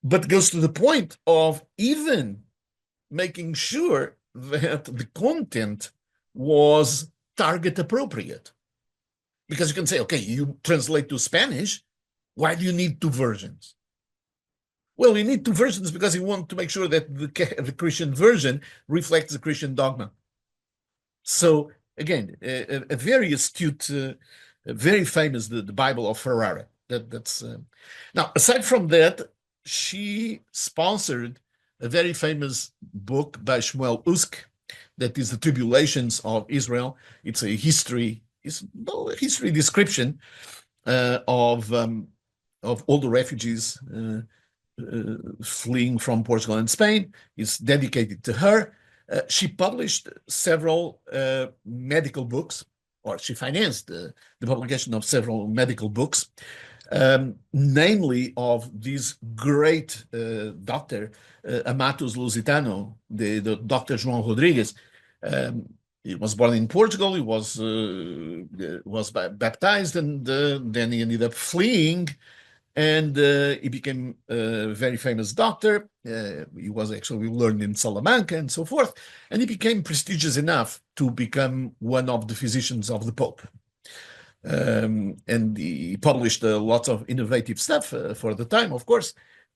But goes to the point of even making sure that the content was target appropriate. Because you can say, okay, you translate to Spanish, why do you need two versions? Well, you need two versions because you want to make sure that the Christian version reflects the Christian dogma. So again, a very astute, very famous, the Bible of Ferrara. That's now, aside from that, she sponsored a very famous book by Shmuel Usk, that is the Tribulations of Israel. It's a history, a history description of all the refugees fleeing from Portugal and Spain. It's dedicated to her. She published several medical books, or she financed the publication of several medical books, namely of this great doctor, Amatus Lusitano, the Dr. João Rodrigues. He was born in Portugal. He was baptized, and then he ended up fleeing, and he became a very famous doctor. He was actually learned in Salamanca and so forth, and he became prestigious enough to become one of the physicians of the Pope. And he published lots of innovative stuff for the time, of course.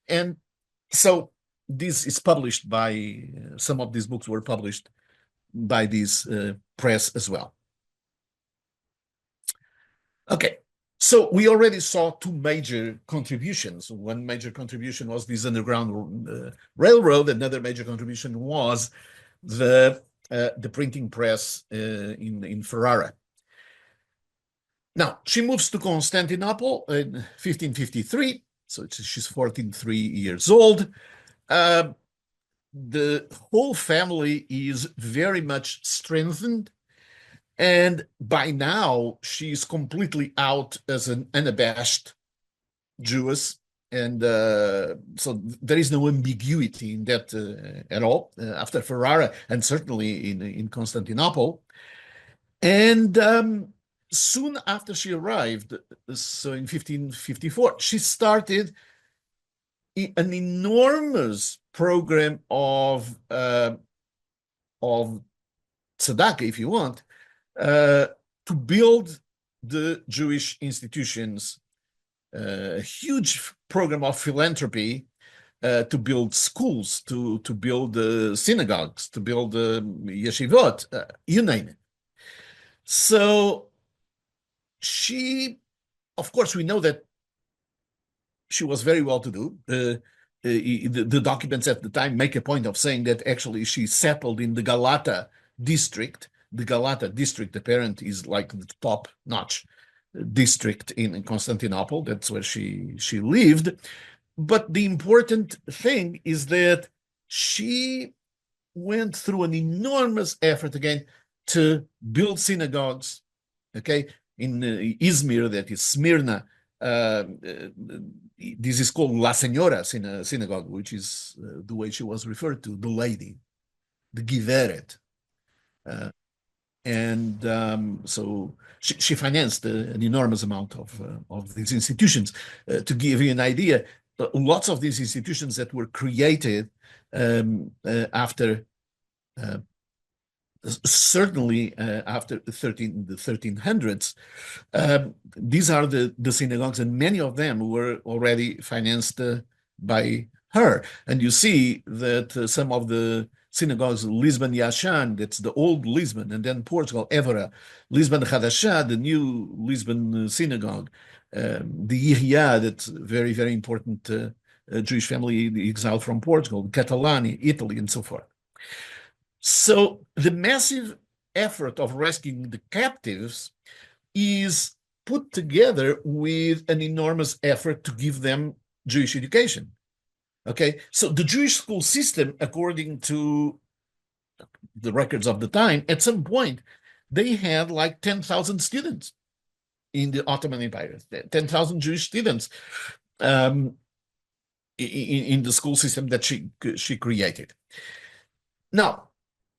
And so this is published by, some of these books were published by this press as well. Okay, so we already saw two major contributions. One major contribution was this underground railroad. Another major contribution was the printing press in Ferrara. Now, she moves to Constantinople in 1553, so she's 43 years old. The whole family is very much strengthened, and by now she's completely out as an unabashed Jewess, and so there is no ambiguity in that at all after Ferrara, and certainly in Constantinople. And soon after she arrived, so in 1554, she started an enormous program of tzedakah, if you want, to build the Jewish institutions, a huge program of philanthropy to build schools, to build synagogues, to build yeshivot, you name it. So she, of course, we know that she was very well to do. The documents at the time make a point of saying that actually she settled in the Galata district. The Galata district, apparently, is like the top-notch district in Constantinople. That's where she lived. But the important thing is that she went through an enormous effort again to build synagogues, okay? In Izmir, that is Smyrna, this is called La Señora synagogue, which is the way she was referred to, the lady, the Giveret. So she financed an enormous amount of these institutions. To give you an idea, lots of these institutions that were created after certainly after the 1300s. These are the synagogues, and many of them were already financed by her. And you see that some of the synagogues, Lisbon Yashan, that's the old Lisbon, and then Portugal, Évora, Lisbon Hadashah, the new Lisbon synagogue, the Iria, that's very, very important Jewish family exiled from Portugal, Catalani, Italy, and so forth. So the massive effort of rescuing the captives is put together with an enormous effort to give them Jewish education. Okay, so the Jewish school system, according to the records of the time, at some point, they had like 10,000 students in the Ottoman Empire, 10,000 Jewish students in the school system that she created. Now,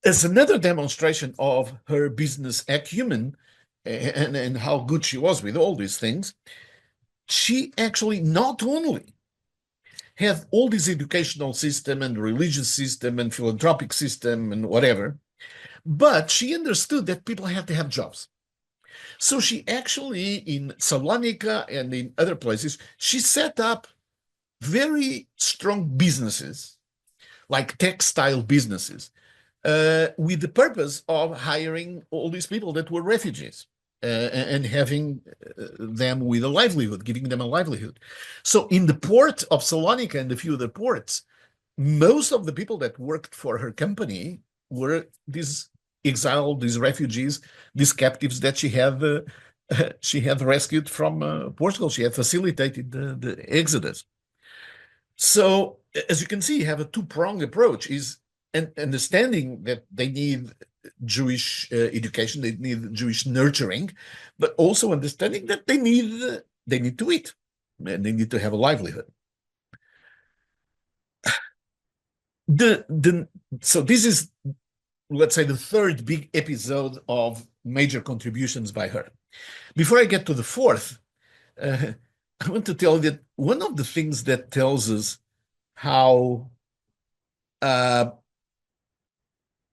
as another demonstration of her business acumen and how good she was with all these things, she actually not only had all this educational system and religious system and philanthropic system and whatever, but she understood that people had to have jobs. So she actually, in Salonika and in other places, she set up very strong businesses, like textile businesses, with the purpose of hiring all these people that were refugees and having them with a livelihood, giving them a livelihood. So in the port of Salonika and a few other ports, most of the people that worked for her company were these exiled, these refugees, these captives that she had rescued from Portugal. She had facilitated the exodus. So as you can see, you have a two-pronged approach, is and understanding that they need Jewish education, they need Jewish nurturing, but also understanding that they need to eat and they need to have a livelihood. So this is, let's say, the third big episode of major contributions by her. Before I get to the fourth, I want to tell you that one of the things that tells us how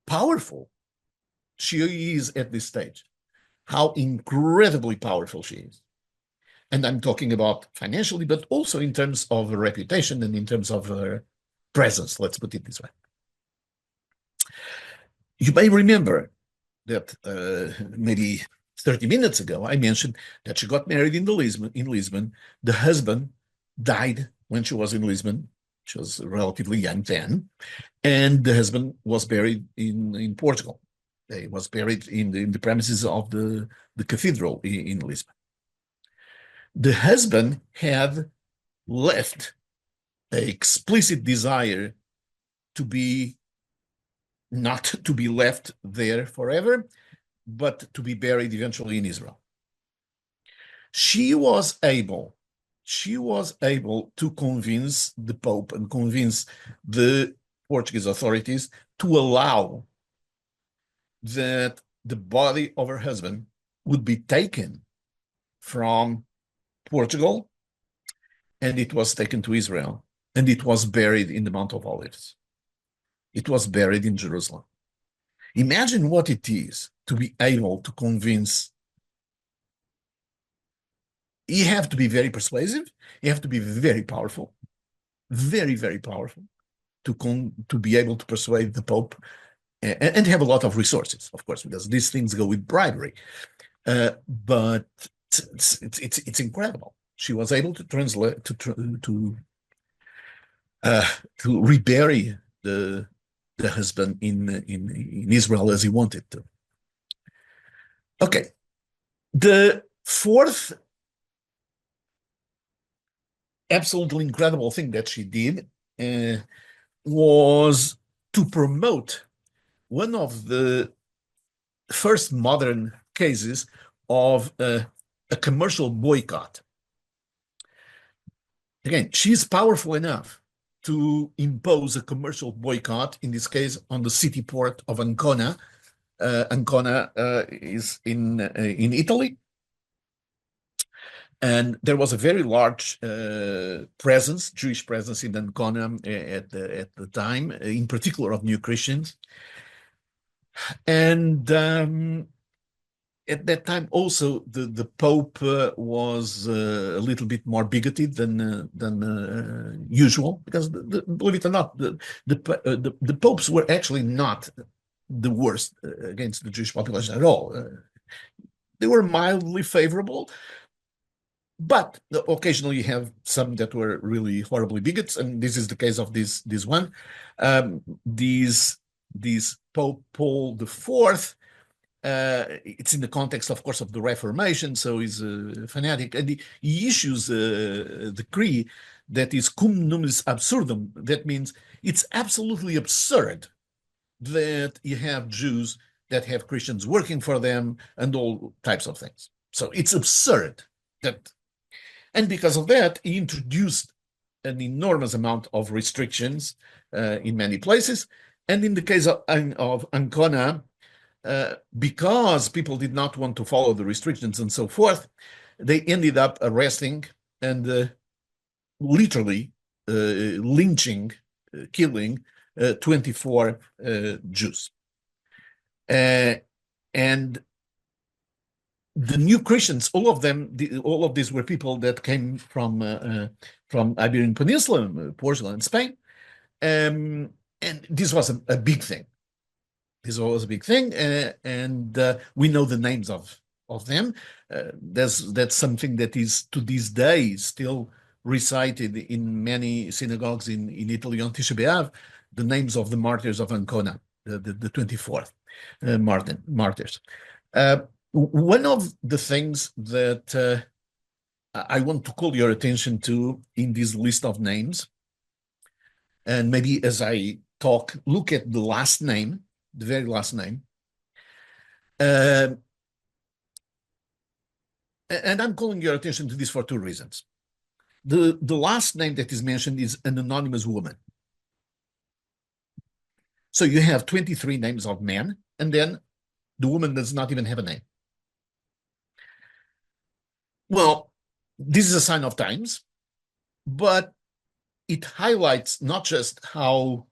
powerful she is at this stage, how incredibly powerful she is. And I'm talking about financially, but also in terms of her reputation and in terms of her presence, let's put it this way. You may remember that maybe 30 minutes ago, I mentioned that she got married in Lisbon. The husband died when she was in Lisbon. She was relatively young then. And the husband was buried in Portugal. He was buried in the premises of the cathedral in Lisbon. The husband had left an explicit desire to be not to be left there forever, but to be buried eventually in Israel. She was able to convince the Pope and convince the Portuguese authorities to allow that the body of her husband would be taken from Portugal, and it was taken to Israel, and it was buried in the Mount of Olives. It was buried in Jerusalem. Imagine what it is to be able to convince. You have to be very persuasive. You have to be very powerful, very, very powerful to be able to persuade the Pope and have a lot of resources, of course, because these things go with bribery. But it's incredible. She was able to translate to rebury the husband in Israel as he wanted to. Okay, the fourth absolutely incredible thing that she did was to promote one of the first modern cases of a commercial boycott. Again, she's powerful enough to impose a commercial boycott, in this case on the city port of Ancona. Ancona is in Italy. And there was a very large Jewish presence in Ancona at the time, in particular of new Christians. And at that time, also the Pope was a little bit more bigoted than usual, because believe it or not, the popes were actually not the worst against the Jewish population at all. They were mildly favorable, but occasionally you have some that were really horribly bigots, and this is the case of this one. These Pope Paul IV. It's in the context, of course, of the Reformation, so he's a fanatic, and he issues a decree that is cum numis absurdum. That means it's absolutely absurd that you have Jews that have Christians working for them and all types of things. So it's absurd that, and because of that, he introduced an enormous amount of restrictions in many places. And in the case of Ancona, because people did not want to follow the restrictions and so forth, they ended up arresting and literally lynching, killing 24 Jews. And the new Christians, all of these were people that came from Iberian Peninsula, Portugal and Spain. And this was a big thing. This was a big thing, and we know the names of them. That's something that is to this day still recited in many synagogues in Italy on Tisha B'Av, the names of the martyrs of Ancona, the 24th martyrs. One of the things that I want to call your attention to in this list of names, and maybe as I talk, look at the last name, the very last name. And I'm calling your attention to this for two reasons. The last name that is mentioned is an anonymous woman. So you have 23 names of men, and then the woman does not even have a name. Well, this is a sign of times, but it highlights not just how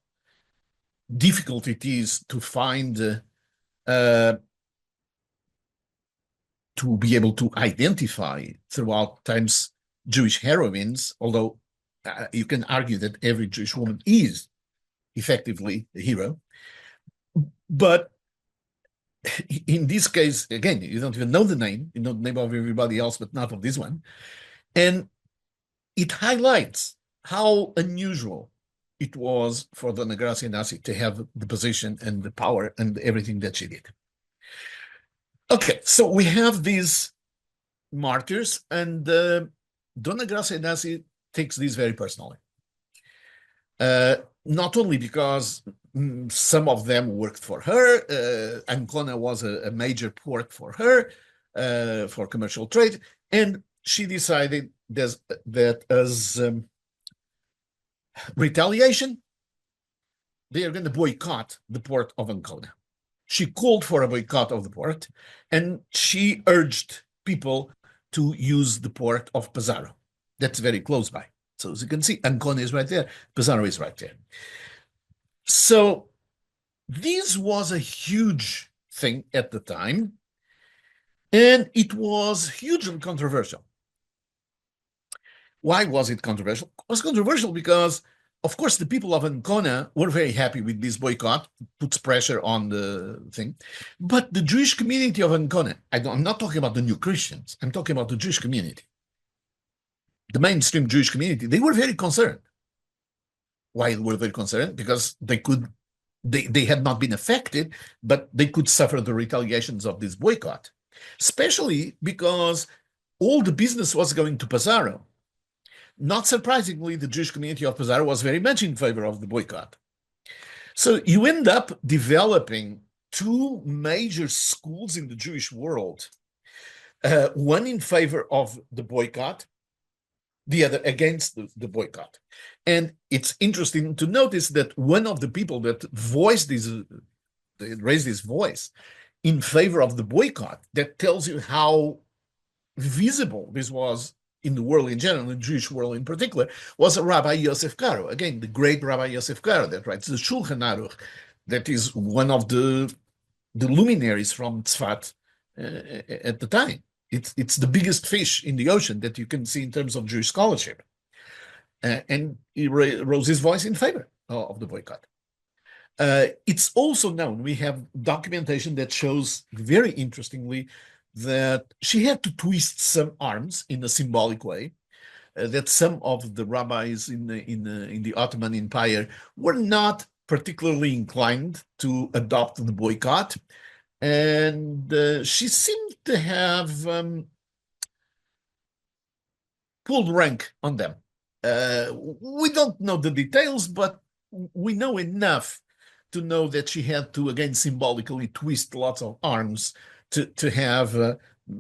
difficult it is to find to be able to identify throughout times Jewish heroines, although you can argue that every Jewish woman is effectively a hero. But in this case, again, you don't even know the name, you know the name of everybody else, but not of this one. And it highlights how unusual it was for Dona Gracia Nasi to have the position and the power and everything that she did. Okay, so we have these martyrs, and Dona Gracia Nasi takes this very personally. Not only because some of them worked for her, Ancona was a major port for her, for commercial trade, and she decided that as retaliation, they are going to boycott the port of Ancona. She called for a boycott of the port, and she urged people to use the port of Pesaro. That's very close by. So as you can see, Ancona is right there, Pesaro is right there. So this was a huge thing at the time, and it was hugely controversial. Why was it controversial? It was controversial because, of course, the people of Ancona were very happy with this boycott, puts pressure on the thing. But the Jewish community of Ancona, I'm not talking about the new Christians, I'm talking about the Jewish community. The mainstream Jewish community, they were very concerned. Why were they concerned? Because they had not been affected, but they could suffer the retaliations of this boycott, especially because all the business was going to Pesaro. Not surprisingly, the Jewish community of Pesaro was very much in favor of the boycott. So you end up developing two major schools in the Jewish world, one in favor of the boycott, the other against the boycott. And it's interesting to notice that one of the people that raised his voice in favor of the boycott, that tells you how visible this was in the world in general, in the Jewish world in particular, was Rabbi Yosef Karo. Again, the great Rabbi Yosef Karo that writes the Shulchan Aruch, that is one of the the luminaries from Tzfat at the time. It's the biggest fish in the ocean that you can see in terms of Jewish scholarship. And he rose his voice in favor of the boycott. It's also known, we have documentation that shows very interestingly that she had to twist some arms in a symbolic way, that some of the rabbis in the Ottoman Empire were not particularly inclined to adopt the boycott. And she seemed to have pulled rank on them. We don't know the details, but we know enough to know that she had to, again, symbolically twist lots of arms to have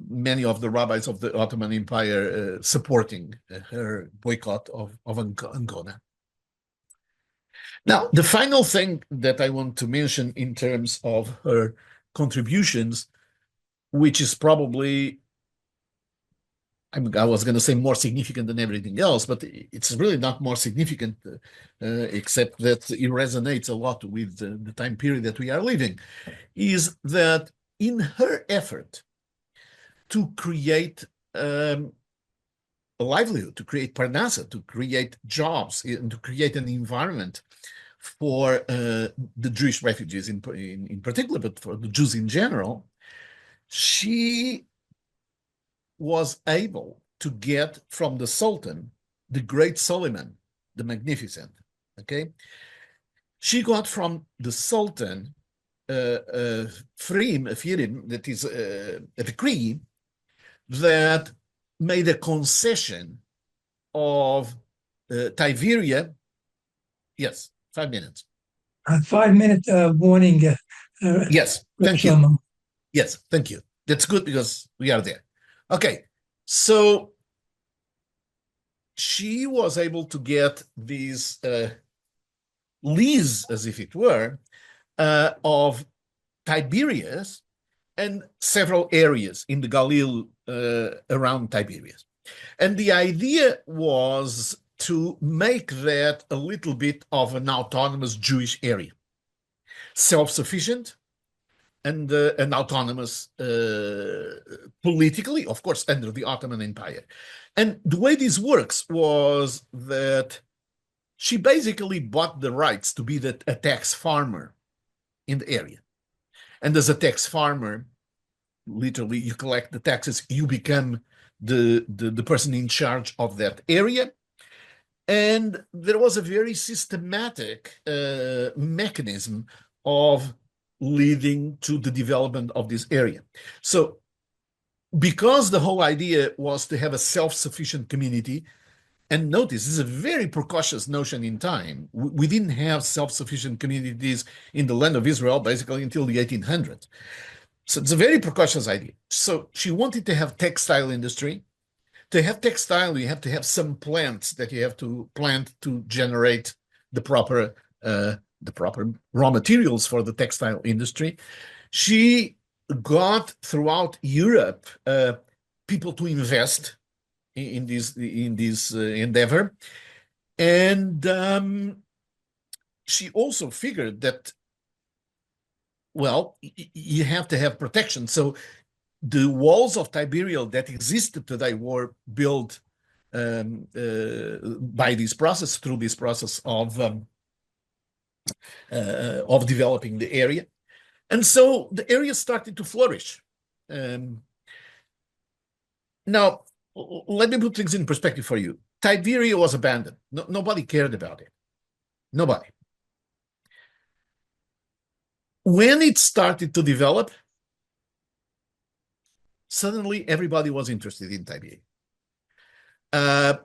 many of the rabbis of the Ottoman Empire supporting her boycott of Ancona. Now, the final thing that I want to mention in terms of her contributions, which is probably, I was going to say more significant than everything else, but it's really not more significant, except that it resonates a lot with the time period that we are living, is that in her effort to create a livelihood, to create parnasa, to create jobs, and to create an environment for the Jewish refugees in particular, but for the Jews in general, she was able to get from the Sultan, the great Suleiman, the Magnificent, okay? She got from the Sultan a firim, that is a decree that made a concession of Tiberia. Yes, 5 minutes. A 5-minute warning. Yes, thank you. Shlomo. Yes, thank you. That's good because we are there. Okay, so she was able to get these lease, as if it were, of Tiberias and several areas in the Galil around Tiberias. And the idea was to make that a little bit of an autonomous Jewish area, self-sufficient, and an autonomous politically, of course, under the Ottoman Empire. And the way this works was that she basically bought the rights to be a tax farmer in the area. And as a tax farmer, literally, you collect the taxes, you become the person in charge of that area. And there was a very systematic mechanism of leading to the development of this area. So because the whole idea was to have a self-sufficient community, and notice, this is a very precocious notion in time. We didn't have self-sufficient communities in the land of Israel basically until the 1800s. So it's a very precocious idea. So she wanted to have textile industry. To have textile, you have to have some plants that you have to plant to generate the proper raw materials for the textile industry. She got throughout Europe people to invest in this endeavor, and she also figured that, well, you have to have protection. So the walls of Tiberias that existed today were built by this process, through this process of developing the area. And so the area started to flourish. Now, let me put things in perspective for you. Tiberias was abandoned. Nobody cared about it. Nobody. When it started to develop, suddenly everybody was interested in Tiberias. The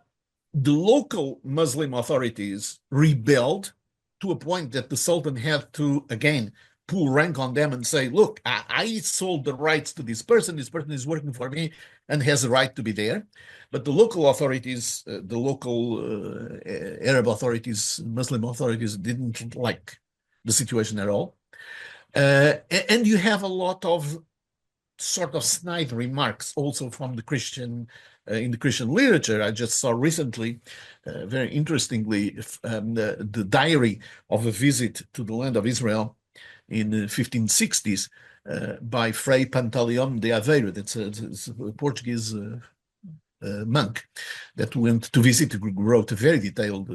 local Muslim authorities rebelled to a point that the Sultan had to, again, pull rank on them and say, look, I sold the rights to this person is working for me and has a right to be there. But the local authorities, the local Arab authorities, Muslim authorities didn't like the situation at all. And you have a lot of sort of snide remarks also from the Christian, in the Christian literature. I just saw recently, very interestingly, the diary of a visit to the land of Israel in the 1560s, by Frei Pantaleão de Aveiro. That's a Portuguese monk that went to visit, wrote a very detailed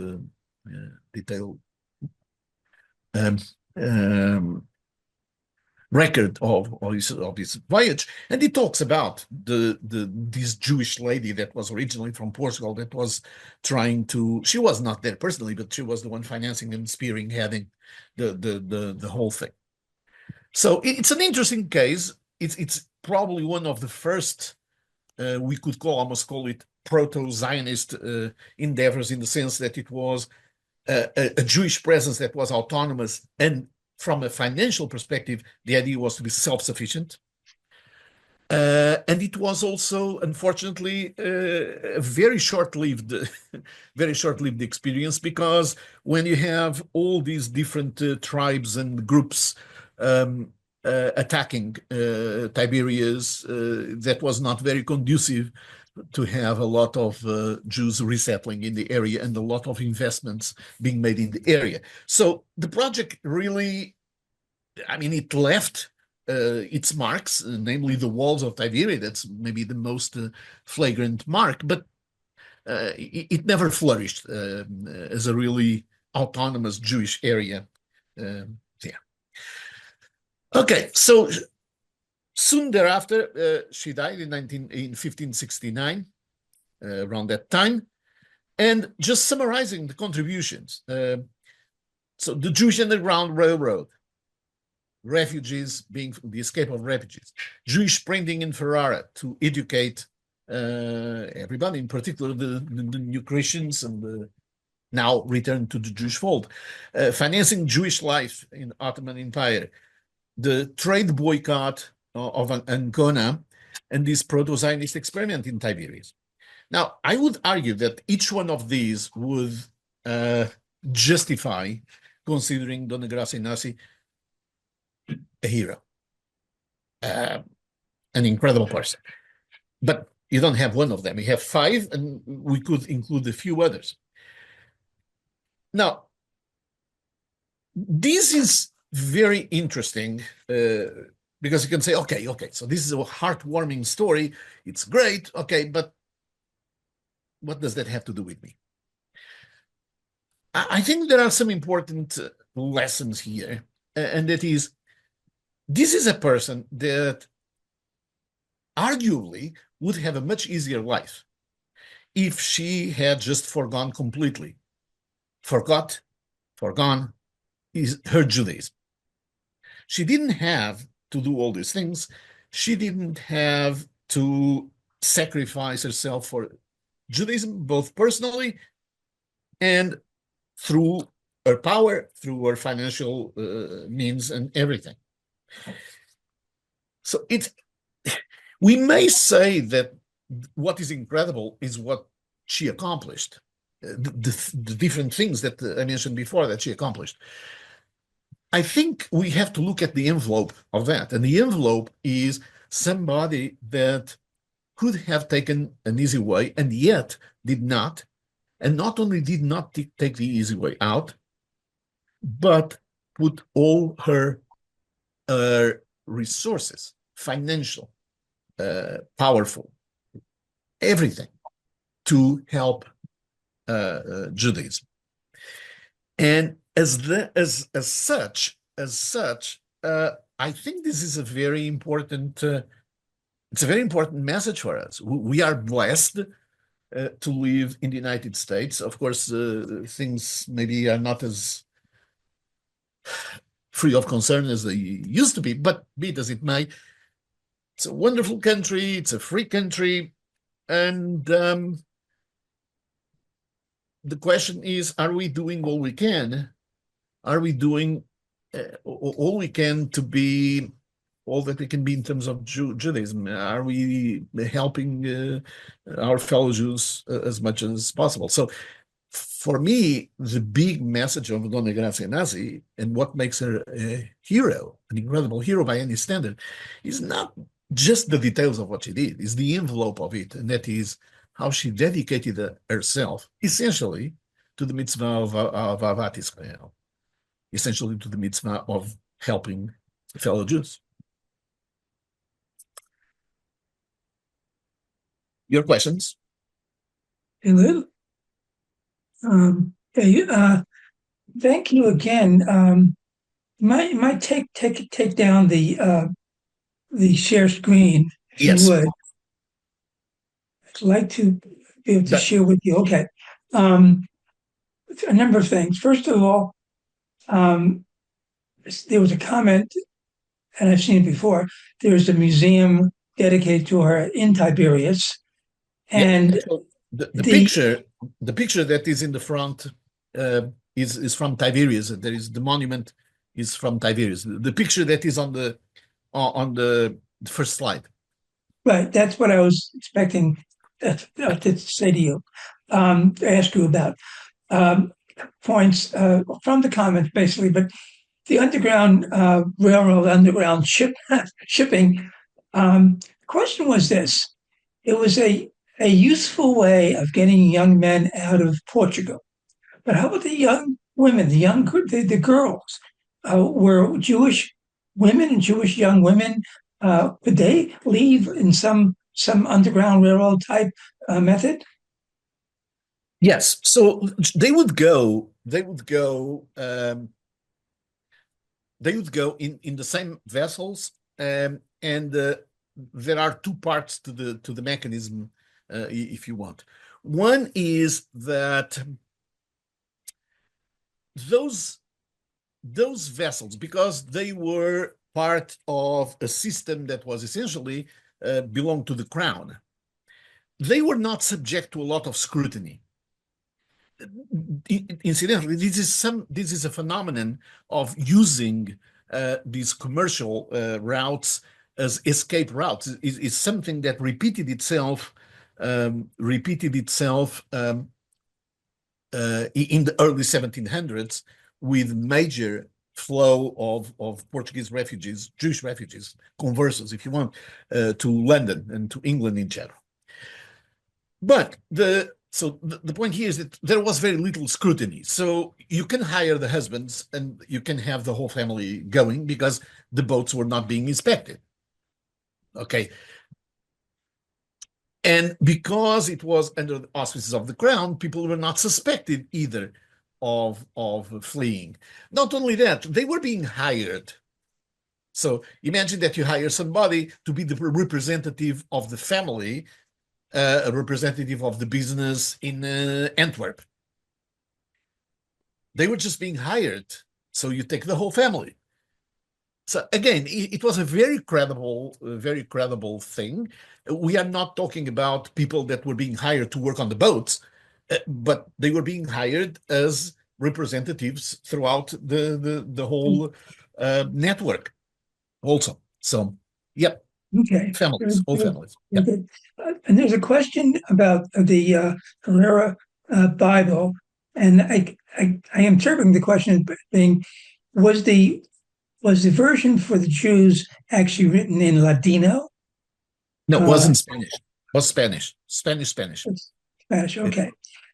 um, um, record of his voyage, and he talks about this Jewish lady that was originally from Portugal that was trying to. She was not there personally, but she was the one financing and spearheading the whole thing. So it's an interesting case. It's probably one of the first we could almost call it proto-Zionist endeavors, in the sense that it was a Jewish presence that was autonomous, and from a financial perspective, the idea was to be self-sufficient. And it was also, unfortunately, a very short-lived, very short-lived experience, because when you have all these different tribes and groups attacking Tiberias, that was not very conducive to have a lot of Jews resettling in the area and a lot of investments being made in the area. So the project really, it left its marks, namely the walls of Tiberias. That's maybe the most flagrant mark, but it never flourished as a really autonomous Jewish area there. Okay, so soon thereafter, she died in 1569, around that time. And just summarizing the contributions. So the Jewish Underground Railroad, refugees being the escape of refugees, Jewish printing in Ferrara to educate everybody, in particular the new Christians and the now returned to the Jewish fold, financing Jewish life in Ottoman Empire, the trade boycott of Ancona, and this proto-Zionist experiment in Tiberias. Now, I would argue that each one of these would justify considering Dona Gracia Nasi a hero, an incredible person. But you don't have one of them. You have five, and we could include a few others. Now, this is very interesting because you can say, okay, so this is a heartwarming story. It's great, okay, but what does that have to do with me? I think there are some important lessons here, and that is, this is a person that arguably would have a much easier life if she had just forgone her Judaism. She didn't have to do all these things. She didn't have to sacrifice herself for Judaism, both personally and through her power, through her financial means and everything. So we may say that what is incredible is what she accomplished, the different things that I mentioned before that she accomplished. I think we have to look at the envelope of that, and the envelope is somebody that could have taken an easy way and yet did not, and not only did not take the easy way out, but put all her resources, financial, powerful, everything to help Judaism. And as such, I think this is a very important. It's a very important message for us. We are blessed to live in the United States. Of course, things maybe are not as free of concern as they used to be, but be it as it may, it's a wonderful country. It's a free country, and the question is: are we doing all we can? Are we doing all we can to be all that we can be in terms of Judaism? Are we helping our fellow Jews as much as possible? So for me, the big message of Dona Gracia Nasi and what makes her a hero, an incredible hero by any standard, is not just the details of what she did, is the envelope of it, and that is how she dedicated herself essentially to the mitzvah of Ahavat Israel, essentially to the mitzvah of helping fellow Jews. Your questions? Hello. Hey, thank you again. Might take down the share screen if you Yes. would. I'd like to be able to That, share with you. Okay. Um, a number of things. First of all, um, there was a comment, and I've seen it before. There's a museum dedicated to her in Tiberias, yeah. and So the the picture that is in the front is from Tiberias. There is the monument is from Tiberias. The picture that is on the first slide. right. That's what I was expecting to say to you, to ask you about. Um, Points from the comments, basically, but the underground railroad, underground shipping. Question was this: it was a useful way of getting young men out of Portugal. But how about the young women, the girls? Were Jewish women and Jewish young women? Would they leave in some underground railroad type method? Yes. So they would go. They would go. They would go in the same vessels, and there are two parts to the mechanism, if you want. One is that those those vessels, because they were part of a system that was essentially belonged to the crown, they were not subject to a lot of scrutiny. Incidentally, this is a phenomenon of using these commercial routes as escape routes. Is something that repeated itself in the early 1700s with major flow of Portuguese refugees, Jewish refugees, conversos, if you want, to London and to England in general. But the point here is that there was very little scrutiny. So you can hire the husbands and you can have the whole family going because the boats were not being inspected. Okay. And because it was under the auspices of the crown, people were not suspected either of fleeing. Not only that, they were being hired. So imagine that you hire somebody to be the representative of the family, a representative of the business in Antwerp. They were just being hired. So you take the whole family. So again, it was a very credible thing. We are not talking about people that were being hired to work on the boats, but they were being hired as representatives throughout the whole network also. So, yep, Okay, families, very all good. families. Very Yep. good. And there's a question about the Herrera Bible, and I am interpreting the question as being, was the was the version for the Jews actually written in Ladino? No, it Uh, wasn't Spanish. It was Spanish. Spanish. it's Spanish, It's okay.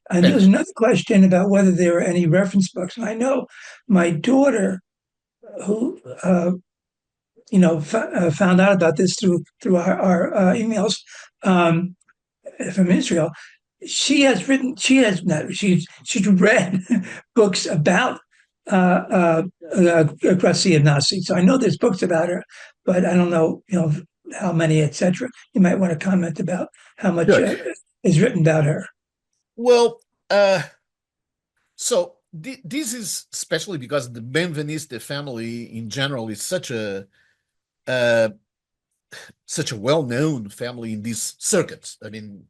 And there's Spanish. another question about whether there are any reference books. And I know my daughter, who found out about this through our emails um, from Israel. She's read books about Gracia Nasi. So I know there's books about her, but I don't know, how many, etc. You might want to comment about how much Sure. is written about her. Well, so this is especially because the Benveniste family in general is uh, such a well-known family in these circuits. I mean,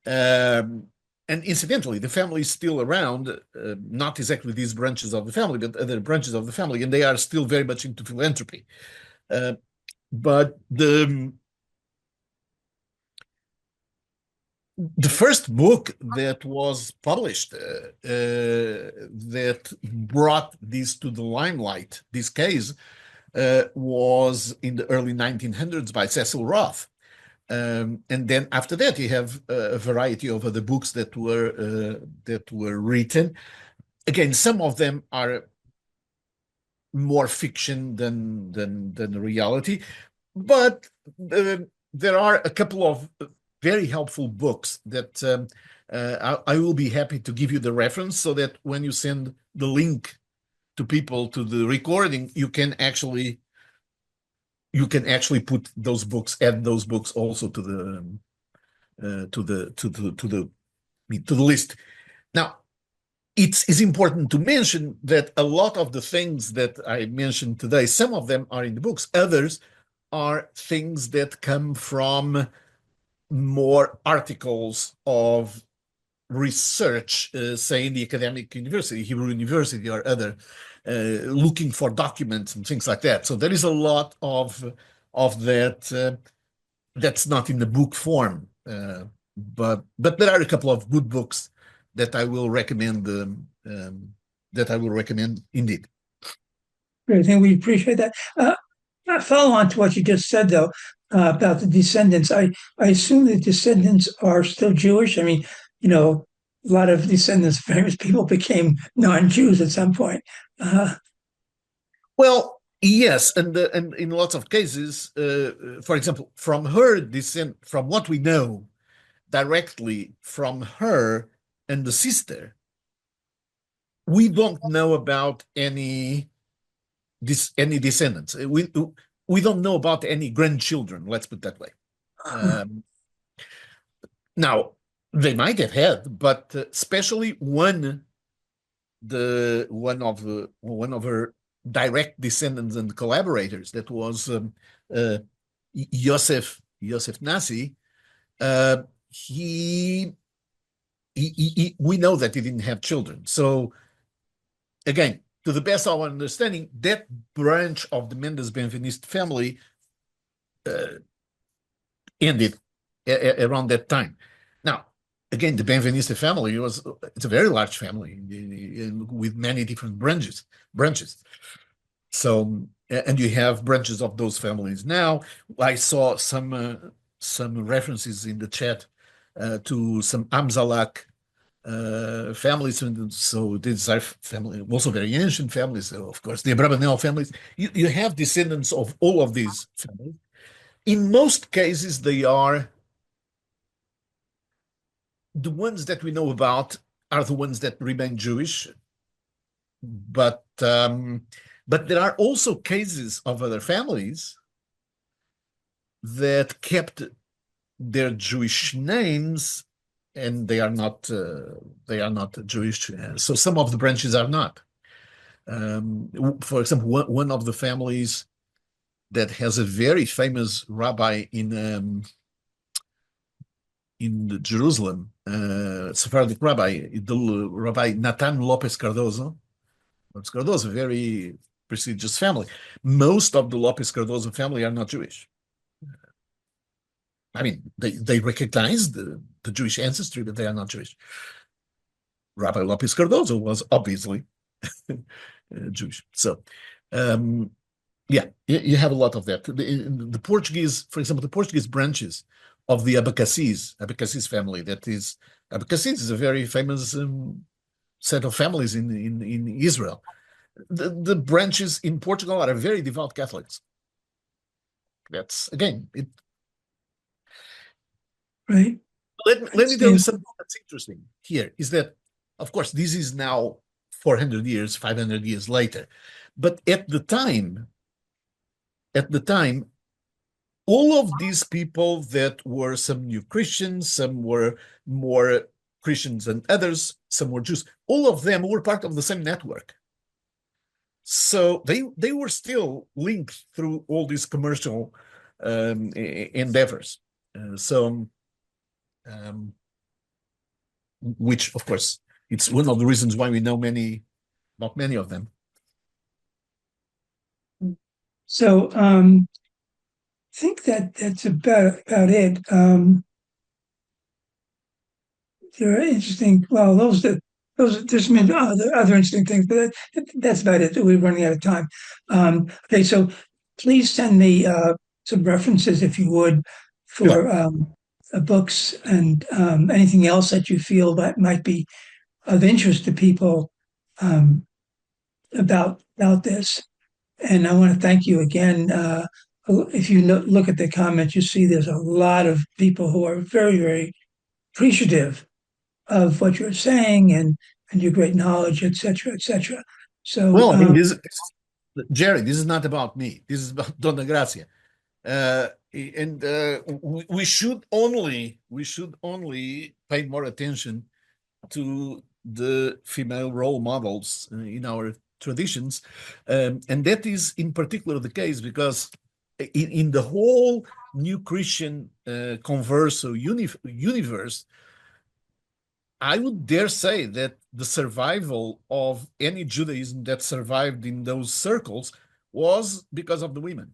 and incidentally, the family is still around, not exactly these branches of the family, but other branches of the family, and they are still very much into philanthropy. But the first book that was published that brought this to the limelight, this case, was in the early 1900s by Cecil Roth. And then after that, you have a variety of other books that were written. Again, some of them are more fiction than reality, but there are a couple of very helpful books that I will be happy to give you the reference so that when you send the link to people to the recording, you can actually put those books, add those books also to the list. Now, it's important to mention that a lot of the things that I mentioned today, some of them are in the books, others are things that come from more articles of research, say in the academic university, Hebrew University or other, looking for documents and things like that. So there is a lot of that that's not in the book form, but there are a couple of good books that I will recommend. Indeed. Great, I think we appreciate that. Follow on to what you just said, though, about the descendants. I assume the descendants are still Jewish. I mean, a lot of descendants of famous people became non-Jews at some point. Well, yes, and in lots of cases, for example, from her descent, from what we know directly from her and the sister, we don't know about any descendants. We don't know about any grandchildren. Let's put it that way. Now they might have had, but especially one of her direct descendants and collaborators, that was Yosef Nasi. We know that he didn't have children. So again, to the best of our understanding, that branch of the Mendes Benveniste family ended around that time. Now, again, the Benveniste family it's a very large family with many different branches. So, and you have branches of those families now. I saw some references in the chat to some Amzalak families, so these are family, also very ancient families. So of course, the Abravanel families. You have descendants of all of these families. In most cases, they are the ones that we know about are the ones that remain Jewish, but there are also cases of other families that kept their Jewish names, and they are not Jewish. So some of the branches are not. For example, one of the families that has a very famous rabbi in Jerusalem, Sephardic rabbi, the Rabbi Natan Lopez Cardozo. Lopez Cardozo, a very prestigious family. Most of the Lopez Cardozo family are not Jewish. I mean, they recognize the Jewish ancestry, but they are not Jewish. Rabbi Lopez Cardozo was obviously Jewish. So, yeah, you have a lot of that. The Portuguese, for example, the Portuguese branches of the Abacassis family. Abacassis is a very famous set of families in Israel. The branches in Portugal are very devout Catholics. That's, again, it. Right. Let me tell you something that's interesting here, is that, of course, this is now 400 years, 500 years later. But at the time, all of these people that were some new Christians, some were more Christians than others, some were Jews, all of them were part of the same network. So they were still linked through all these commercial endeavors. Which, of course, it's one of the reasons why we know not many of them. So I think that's about it. There are interesting. Well, there's been other interesting things, but that's about it. We're running out of time. Okay, so please send me some references, if you would, for books and anything else that you feel that might be of interest to people about this. And I want to thank you again if you look at the comments, you see there's a lot of people who are very, very appreciative of what you're saying and your great knowledge, et cetera, et cetera. So, Well, I mean, Jerry, this is not about me. This is about Dona Gracia. And we should only pay more attention to the female role models in our traditions, and that is in particular the case because in the whole new Christian converso universe, I would dare say that the survival of any Judaism that survived in those circles was because of the women,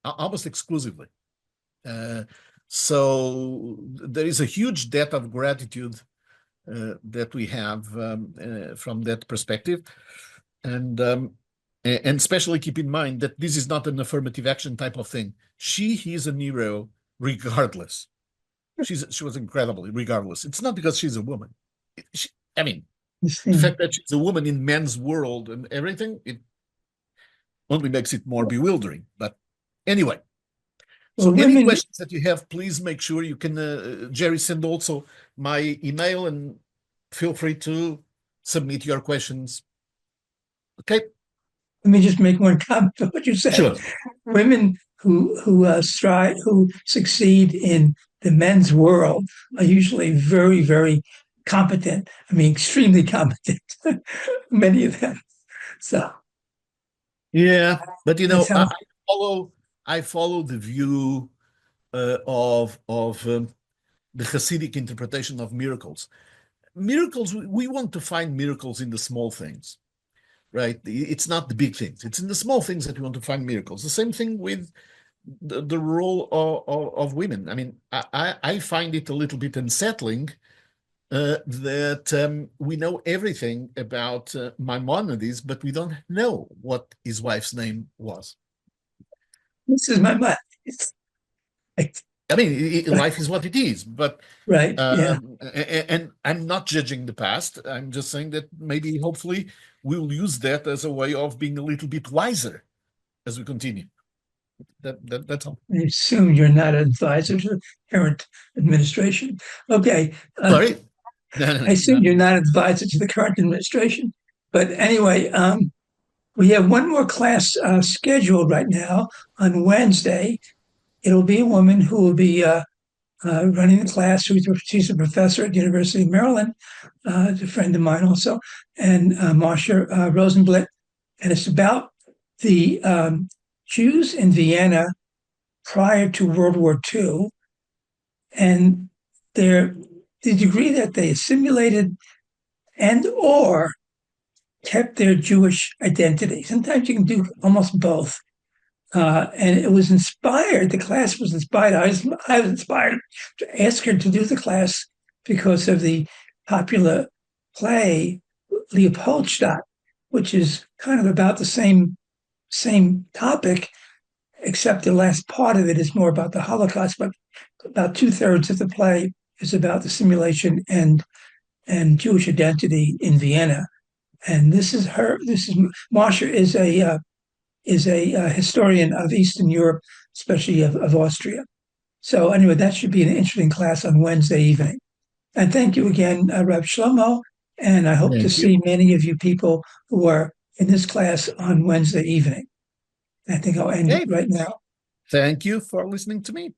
almost exclusively. Uh, so there is a huge debt of gratitude that we have from that perspective, and especially keep in mind that this is not an affirmative action type of thing. She is a hero regardless. She was incredible regardless. It's not because she's a woman. She, I mean, the fact that she's a woman in men's world and everything, it only makes it more bewildering. But anyway, so well, any women, questions that you have, please make sure you can, Jerry, send also my email and feel free to submit your questions. Okay, let me just make one comment to what you said. sure. Women who succeed in the men's world are usually very, very competent. I mean, extremely competent. Many of them. So Yeah, but that's how. I follow the view of the Hasidic interpretation of miracles. Miracles, we want to find miracles in the small things, right? It's not the big things. It's in the small things that we want to find miracles. The same thing with the role of women. I mean, I find it a little bit unsettling that we know everything about Maimonides, but we don't know what his wife's name was. This is my mind. I mean, life is what it is, but Right. Yeah. and I'm not judging the past. I'm just saying that maybe, hopefully, we'll use that as a way of being a little bit wiser as we continue. That's all. I assume you're not an advisor to the current administration. Okay. Sorry. No, I no, assume no. you're not an advisor to the current administration. But anyway, we have one more class scheduled right now on Wednesday. It'll be a woman who will be running the class. She's a professor at the University of Maryland, a friend of mine also, and Marcia Rosenblit. And it's about the Jews in Vienna prior to World War II and the degree that they assimilated and or kept their Jewish identity. Sometimes you can do almost both. And it was inspired, the class was inspired. I was inspired to ask her to do the class because of the popular play Leopoldstadt, which is kind of about the same topic, except the last part of it is more about the Holocaust, but about 2/3 of the play is about the simulation and Jewish identity in Vienna. And this is Marsha is a historian of Eastern Europe, especially of Austria. So anyway, that should be an interesting class on Wednesday evening. And thank you again, Reb Shlomo. And I hope to Thank you. see many of you people who are in this class on Wednesday evening. I think I'll end it Okay. right now. Thank you for listening to me.